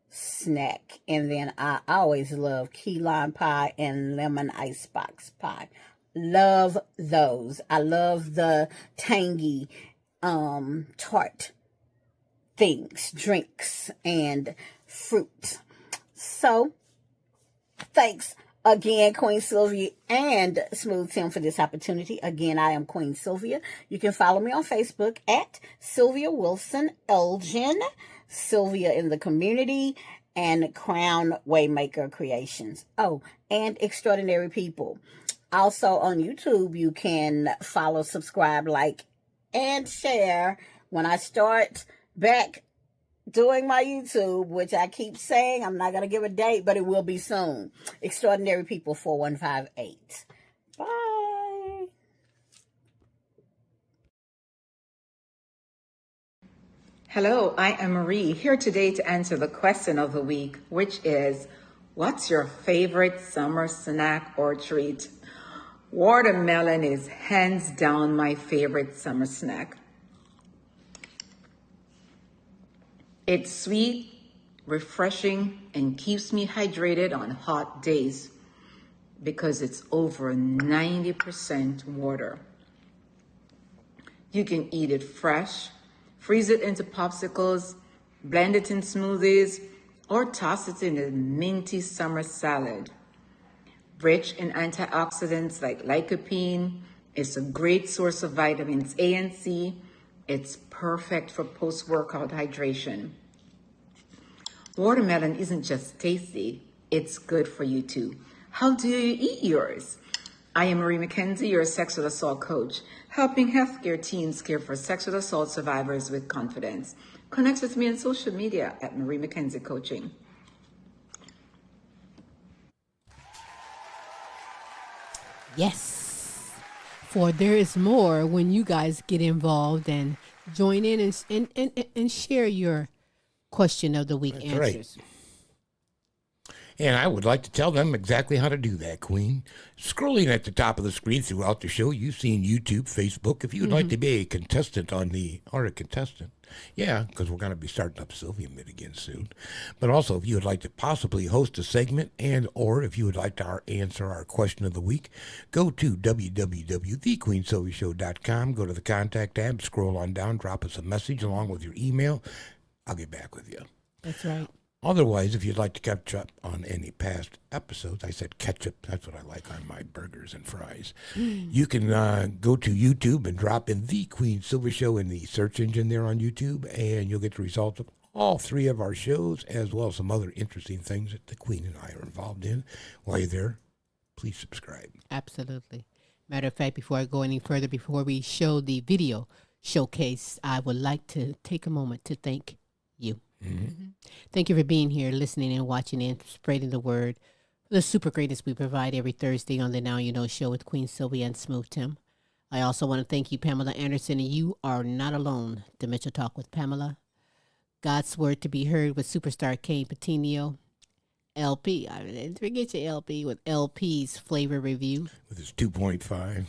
snack. And then I always love key lime pie and lemon icebox pie. Love those. I love the tangy tart things, drinks, and fruit. So, thanks again, Queen Sylvia and Smooth Tim, for this opportunity. Again, I am Queen Sylvia. You can follow me on Facebook at Sylvia Wilson Elgin, Sylvia in the Community, and Crown Waymaker Creations. Oh, and Extraordinary People. Also on YouTube, you can follow, subscribe, like, and share. When I start back doing my YouTube, which I keep saying, I'm not going to give a date, but it will be soon. Extraordinary People 4158. Bye. Hello, I am Marie, here today to answer the question of the week, which is, what's your favorite summer snack or treat? Watermelon is hands down my favorite summer snack. It's sweet, refreshing, and keeps me hydrated on hot days because it's over 90% water. You can eat it fresh, freeze it into popsicles, blend it in smoothies, or toss it in a minty summer salad. Rich in antioxidants like lycopene, it's a great source of vitamins A and C. It's perfect for post-workout hydration. Watermelon isn't just tasty, it's good for you too. How do you eat yours? I am Marie McKenzie, your sexual assault coach, helping healthcare teams care for sexual assault survivors with confidence. Connect with me on social media at Marie McKenzie Coaching. Yes, for there is more when you guys get involved and join in and share your question of the week That's answers. Right. And I would like to tell them exactly how to do that, Queen. Scrolling at the top of the screen throughout the show, you've seen YouTube, Facebook. If you would like to be a contestant yeah, because we're going to be starting up Sylvia Mid again soon. But also, if you would like to possibly host a segment and or if you would like to answer our question of the week, go to www.thequeensylviashow.com, go to the contact tab, scroll on down, drop us a message along with your email. I'll get back with you. That's right. Otherwise, if you'd like to catch up on any past episodes, I said ketchup, that's what I like on my burgers and fries. You can go to YouTube and drop in The Queen Silver Show in the search engine there on YouTube, and you'll get the results of all three of our shows, as well as some other interesting things that the Queen and I are involved in. While you're there, please subscribe. Absolutely. Matter of fact, before I go any further, before we show the video showcase, I would like to take a moment to thank you. Thank you for being here, listening and watching and spreading the word. The super greatness we provide every Thursday on the Now You Know show with Queen Sylvia and Smooth Tim. I also want to thank you, Pamela Anderson, and you are not alone. Dementia Talk with Pamela. God's Word to be heard with superstar Kayne Petiniot. LP, I didn't forget your LP with LPs Flavor Review. With his 2.5.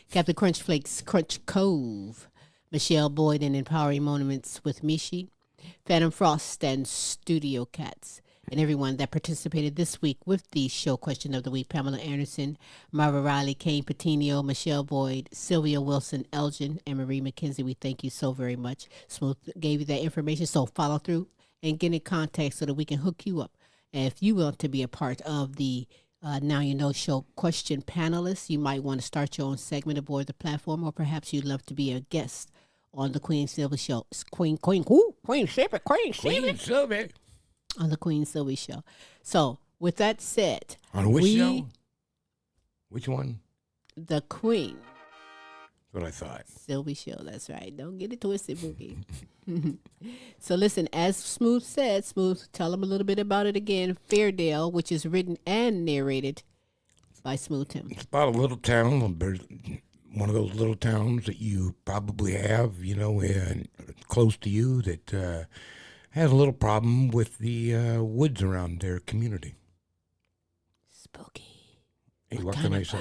Kaptain Krunchflakes, Krunch Kove. Michele Boyd and Empowering Moments with Michi. Fantom Frost and Studio Cats, and everyone that participated this week with the show question of the week. Pamela Anderson, Marva Riley, Kayne Petiniot, Michele Boyd, Sylvia Wilson Elgin, and Marie McKenzie. We thank you so very much. Smooth gave you that information, so follow through and get in contact so that we can hook you up And if you want to be a part of the Now You Know Show question panelists, you might want to start your own segment aboard the platform, or perhaps you'd love to be a guest on the Queen Silvy Show. Queen Silvy. On the Queen Silvy Show. So, with that said, on which show? Which one? The Queen. What I thought. Silvy Show, that's right. Don't get it twisted, Boogie. So listen, as Smooth said, Smooth, tell them a little bit about it again. Fairdale, which is written and narrated by Smooth Tim. It's about a little town, one of those little towns that you probably have, close to you that has a little problem with the woods around their community. Spooky. Hey, what can I say?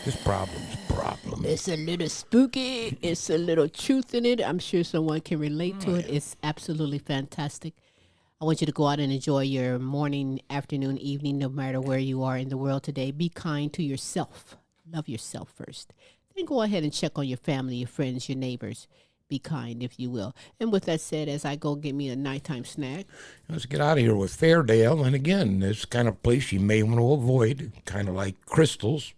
This problem. It's a little spooky. It's a little truth in it. I'm sure someone can relate to it. It's absolutely fantastic. I want you to go out and enjoy your morning, afternoon, evening, no matter where you are in the world today. Be kind to yourself. Love yourself first. Then go ahead and check on your family, your friends, your neighbors. Be kind, if you will. And with that said, as I go get me a nighttime snack. Let's get out of here with Fairdale. And again, this kind of place you may want to avoid, kind of like Crystals.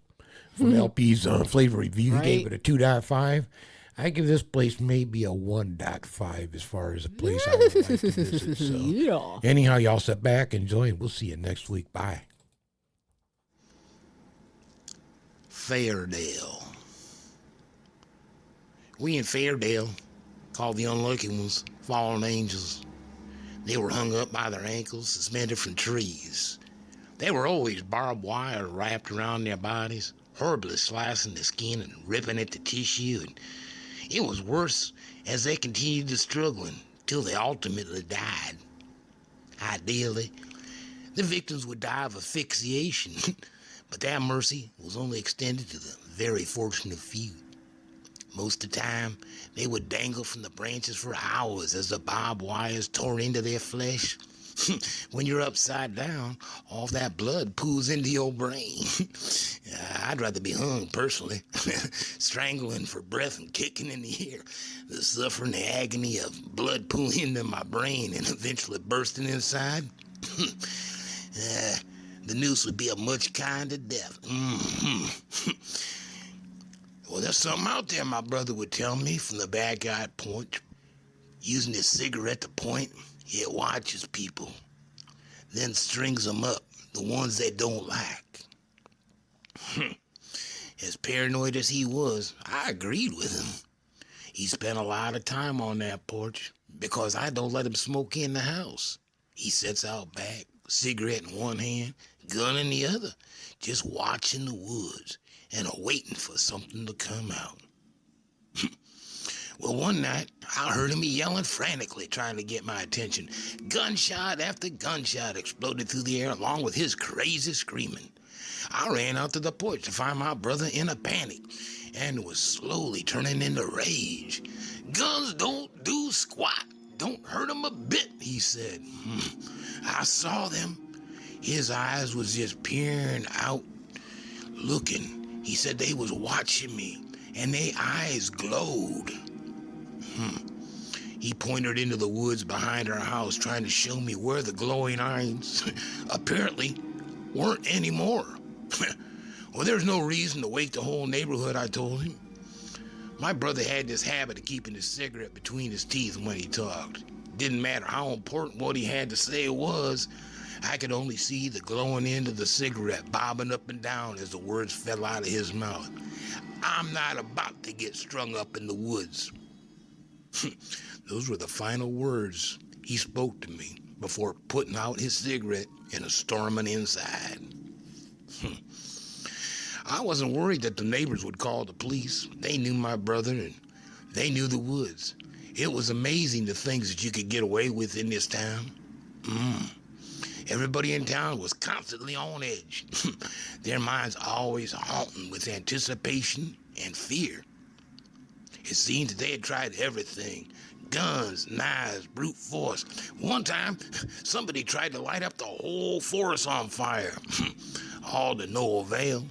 From LP's Flavor Review, he gave it a 2.5. I give this place maybe a 1.5 as far as a place I would like to visit. So, anyhow, y'all sit back, enjoy, and we'll see you next week. Bye. Fairdale. We in Fairdale called the unlucky ones fallen angels. They were hung up by their ankles, suspended from trees. They were always barbed wire wrapped around their bodies, horribly slicing the skin and ripping at the tissue, and it was worse as they continued to struggle until they ultimately died. Ideally, the victims would die of asphyxiation, but that mercy was only extended to the very fortunate few. Most of the time, they would dangle from the branches for hours as the barbed wires tore into their flesh. When you're upside down, all that blood pools into your brain. I'd rather be hung, personally, strangling for breath and kicking in the air. The suffering, the agony of blood pooling into my brain and eventually bursting inside. The noose would be a much kinder death. Well, there's something out there, my brother would tell me from the backyard porch. Using his cigarette to point, he watches people, then strings them up, the ones they don't like. As paranoid as he was, I agreed with him. He spent a lot of time on that porch because I don't let him smoke in the house. He sits out back, cigarette in one hand, gun in the other, just watching the woods and waiting for something to come out. Well, one night, I heard him yelling frantically, trying to get my attention. Gunshot after gunshot exploded through the air along with his crazy screaming. I ran out to the porch to find my brother in a panic and was slowly turning into rage. Guns don't do squat. Don't hurt him a bit, he said. I saw them. His eyes was just peering out, looking. He said they was watching me, and their eyes glowed. He pointed into the woods behind our house, trying to show me where the glowing eyes apparently weren't anymore. Well, there's no reason to wake the whole neighborhood, I told him. My brother had this habit of keeping his cigarette between his teeth when he talked. Didn't matter how important what he had to say was, I could only see the glowing end of the cigarette bobbing up and down as the words fell out of his mouth. I'm not about to get strung up in the woods. Those were the final words he spoke to me before putting out his cigarette and storming inside. I wasn't worried that the neighbors would call the police. They knew my brother and they knew the woods. It was amazing the things that you could get away with in this town. Everybody in town was constantly on edge. Their minds always haunting with anticipation and fear. It seemed that they had tried everything. Guns, knives, brute force. One time, somebody tried to light up the whole forest on fire. All to no avail.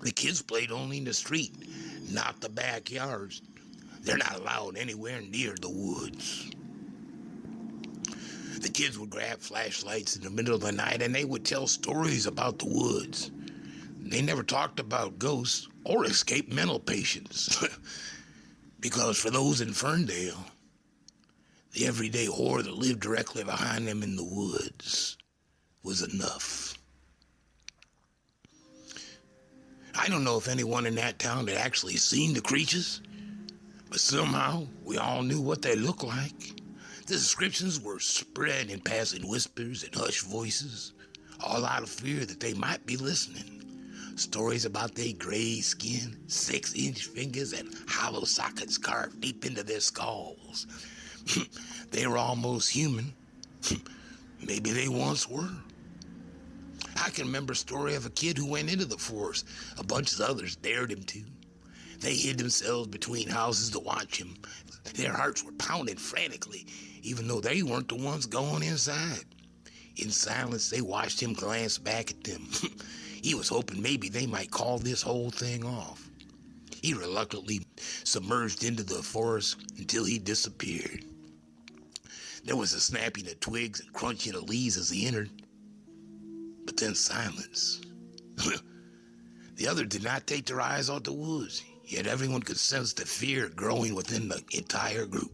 The kids played only in the street, not the backyards. They're not allowed anywhere near the woods. The kids would grab flashlights in the middle of the night and they would tell stories about the woods. They never talked about ghosts or escaped mental patients. Because for those in Ferndale, the everyday horror that lived directly behind them in the woods was enough. I don't know if anyone in that town had actually seen the creatures, but somehow we all knew what they looked like. The descriptions were spread in passing whispers and hushed voices, all out of fear that they might be listening. Stories about their gray skin, 6-inch fingers, and hollow sockets carved deep into their skulls. They were almost human. Maybe they once were. I can remember a story of a kid who went into the forest. A bunch of others dared him to. They hid themselves between houses to watch him. Their hearts were pounding frantically, even though they weren't the ones going inside. In silence, they watched him glance back at them. He was hoping maybe they might call this whole thing off. He reluctantly submerged into the forest until he disappeared. There was a snapping of twigs and crunching of leaves as he entered, but then silence. The others did not take their eyes off the woods, yet everyone could sense the fear growing within the entire group.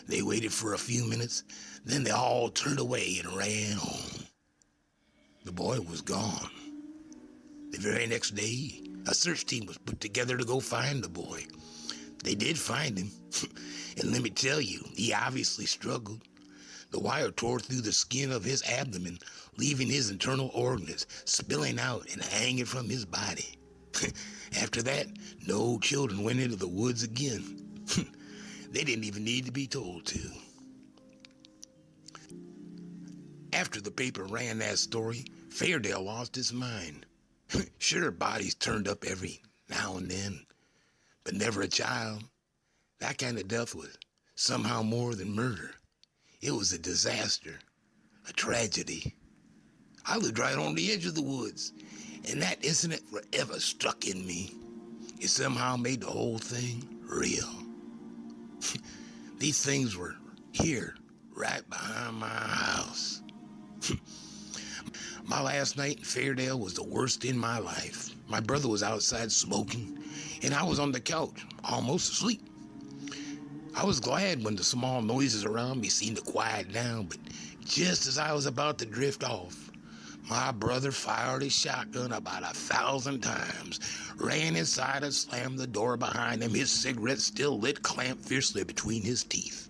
They waited for a few minutes, then they all turned away and ran home. The boy was gone. The very next day, a search team was put together to go find the boy. They did find him, and let me tell you, he obviously struggled. The wire tore through the skin of his abdomen, leaving his internal organs spilling out and hanging from his body. After that, no children went into the woods again. They didn't even need to be told to. After the paper ran that story, Fairdale lost his mind. Sure, bodies turned up every now and then, but never a child. That kind of death was somehow more than murder. It was a disaster, a tragedy. I lived right on the edge of the woods, and that incident forever stuck in me. It somehow made the whole thing real. These things were here, right behind my house. My last night in Fairdale was the worst in my life. My brother was outside smoking, and I was on the couch, almost asleep. I was glad when the small noises around me seemed to quiet down, but just as I was about to drift off, my brother fired his shotgun about 1,000 times, ran inside and slammed the door behind him, his cigarette still lit, clamped fiercely between his teeth.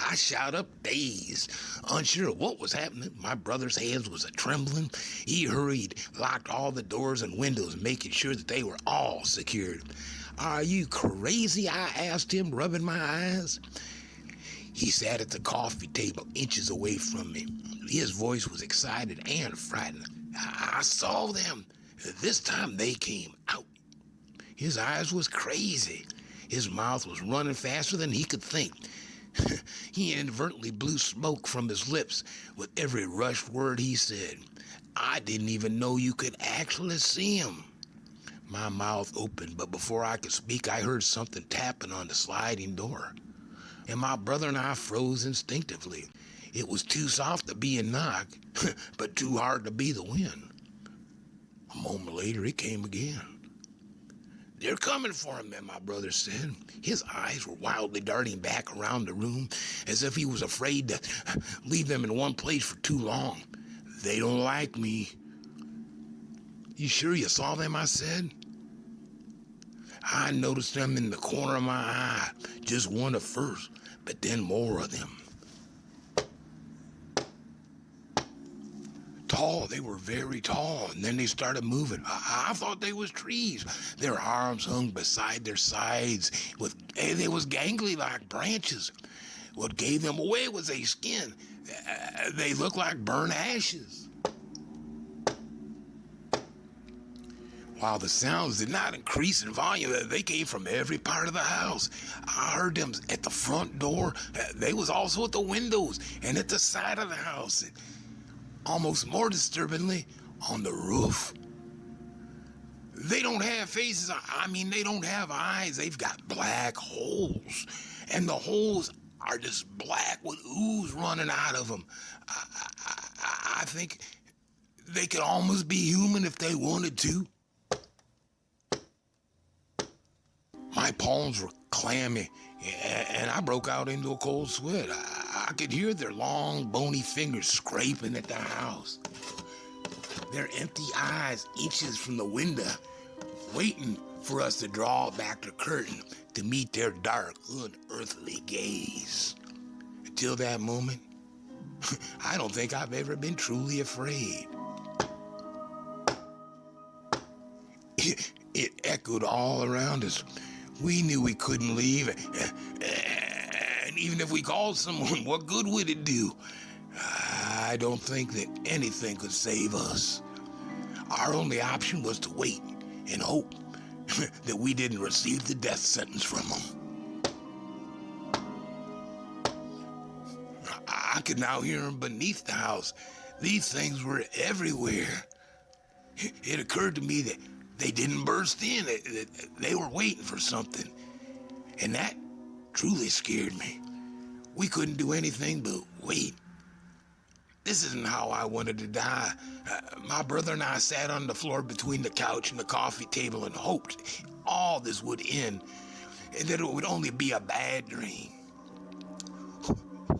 I shot up dazed, unsure of what was happening. My brother's hands was a-trembling. He hurried, locked all the doors and windows, making sure that they were all secured. "Are you crazy?" I asked him, rubbing my eyes. He sat at the coffee table inches away from me. His voice was excited and frightened. "I saw them. This time they came out." His eyes was crazy. His mouth was running faster than he could think. He inadvertently blew smoke from his lips with every rushed word he said. I didn't even know you could actually see him. My mouth opened, but before I could speak, I heard something tapping on the sliding door. And my brother and I froze instinctively. It was too soft to be a knock, but too hard to be the wind. A moment later, it came again. "They're coming for him," my brother said. His eyes were wildly darting back around the room as if he was afraid to leave them in one place for too long. "They don't like me." "You sure you saw them?" I said. "I noticed them in the corner of my eye, just one at first, but then more of them. Tall, they were very tall, and then they started moving. I thought they was trees. Their arms hung beside their sides, they was gangly like branches. What gave them away was their skin. They looked like burnt ashes." While the sounds did not increase in volume, they came from every part of the house. I heard them at the front door. They was also at the windows and at the side of the house. And almost more disturbingly, on the roof. They don't have faces. I mean, they don't have eyes. They've got black holes. And the holes are just black with ooze running out of them. I think they could almost be human if they wanted to. My palms were clammy, and I broke out into a cold sweat. I could hear their long, bony fingers scraping at the house. Their empty eyes inches from the window, waiting for us to draw back the curtain to meet their dark, unearthly gaze. Until that moment, I don't think I've ever been truly afraid. It echoed all around us. We knew we couldn't leave, and even if we called someone, what good would it do? I don't think that anything could save us. Our only option was to wait and hope that we didn't receive the death sentence from them. I could now hear them beneath the house. These things were everywhere. It occurred to me that they didn't burst in. They were waiting for something. And that truly scared me. We couldn't do anything but wait. This isn't how I wanted to die. My brother and I sat on the floor between the couch and the coffee table and hoped all this would end and that it would only be a bad dream.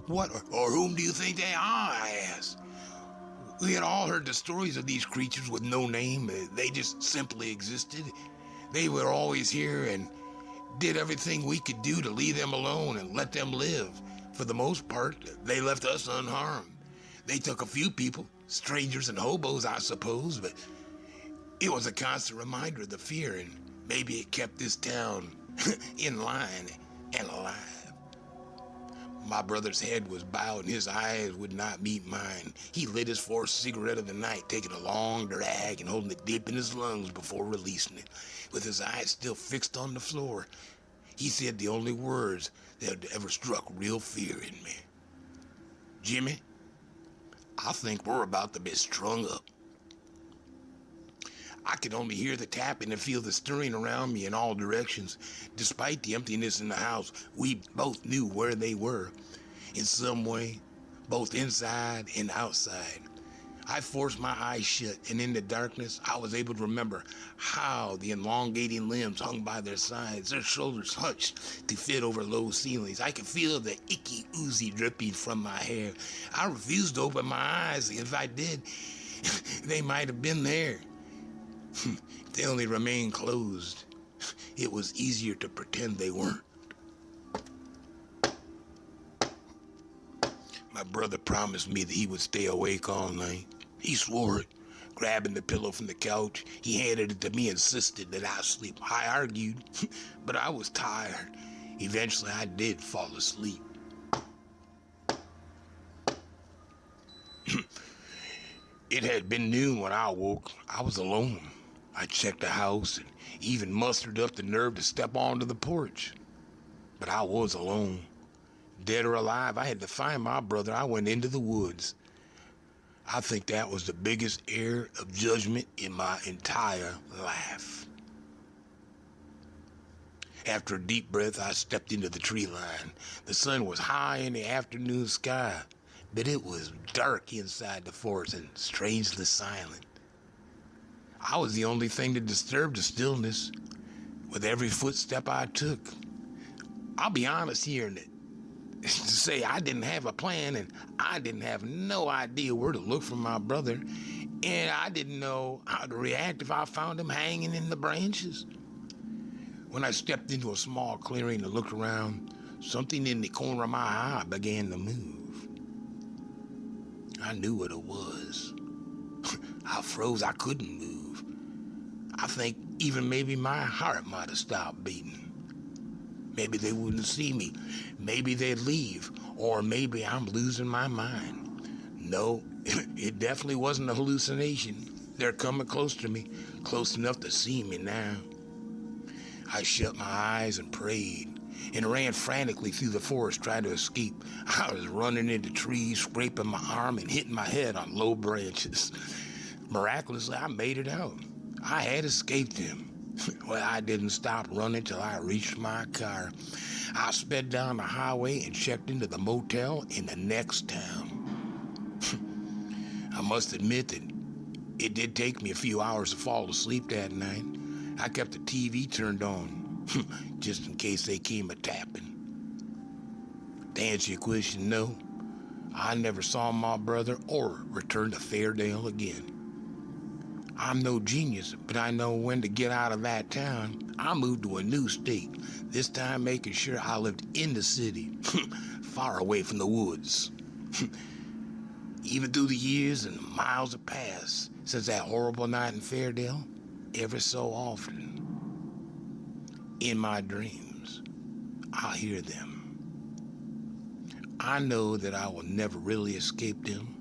What or whom do you think they are? I asked. We had all heard the stories of these creatures with no name. They just simply existed. They were always here and did everything we could do to leave them alone and let them live. For the most part, they left us unharmed. They took a few people, strangers and hobos, I suppose, but it was a constant reminder of the fear, and maybe it kept this town in line and alive. My brother's head was bowed and his eyes would not meet mine. He lit his fourth cigarette of the night, taking a long drag and holding it deep in his lungs before releasing it. With his eyes still fixed on the floor, he said the only words that had ever struck real fear in me. Jimmy, I think we're about to be strung up. I could only hear the tapping and feel the stirring around me in all directions. Despite the emptiness in the house, we both knew where they were. In some way, both inside and outside. I forced my eyes shut, and in the darkness, I was able to remember how the elongating limbs hung by their sides, their shoulders hunched to fit over low ceilings. I could feel the icky oozy dripping from my hair. I refused to open my eyes. If I did, they might have been there. They only remained closed. It was easier to pretend they weren't. My brother promised me that he would stay awake all night. He swore it. Grabbing the pillow from the couch, he handed it to me and insisted that I sleep. I argued, but I was tired. Eventually, I did fall asleep. It had been noon when I awoke. I was alone. I checked the house and even mustered up the nerve to step onto the porch. But I was alone. Dead or alive, I had to find my brother. I went into the woods. I think that was the biggest error of judgment in my entire life. After a deep breath, I stepped into the tree line. The sun was high in the afternoon sky, but it was dark inside the forest and strangely silent. I was the only thing that disturbed the stillness with every footstep I took. I'll be honest here and to say I didn't have a plan and I didn't have no idea where to look for my brother, and I didn't know how to react if I found him hanging in the branches. When I stepped into a small clearing and looked around, something in the corner of my eye began to move. I knew what it was. I froze. I couldn't move. I think even maybe my heart might have stopped beating. Maybe they wouldn't see me. Maybe they'd leave. Or maybe I'm losing my mind. No, it definitely wasn't a hallucination. They're coming close to me, close enough to see me now. I shut my eyes and prayed and ran frantically through the forest trying to escape. I was running into trees, scraping my arm and hitting my head on low branches. Miraculously, I made it out. I had escaped him. Well, I didn't stop running till I reached my car. I sped down the highway and checked into the motel in the next town. I must admit that it did take me a few hours to fall asleep that night. I kept the TV turned on, just in case they came a-tapping. To answer your question, no, I never saw my brother or returned to Fairdale again. I'm no genius, but I know when to get out of that town. I moved to a new state, this time making sure I lived in the city, far away from the woods. Even through the years and miles have passed since that horrible night in Fairdale, every so often, in my dreams, I'll hear them. I know that I will never really escape them,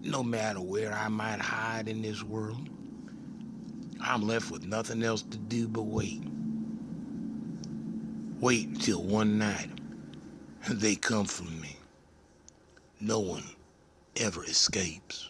no matter where I might hide in this world. I'm left with nothing else to do but wait. Wait until one night they come for me. No one ever escapes.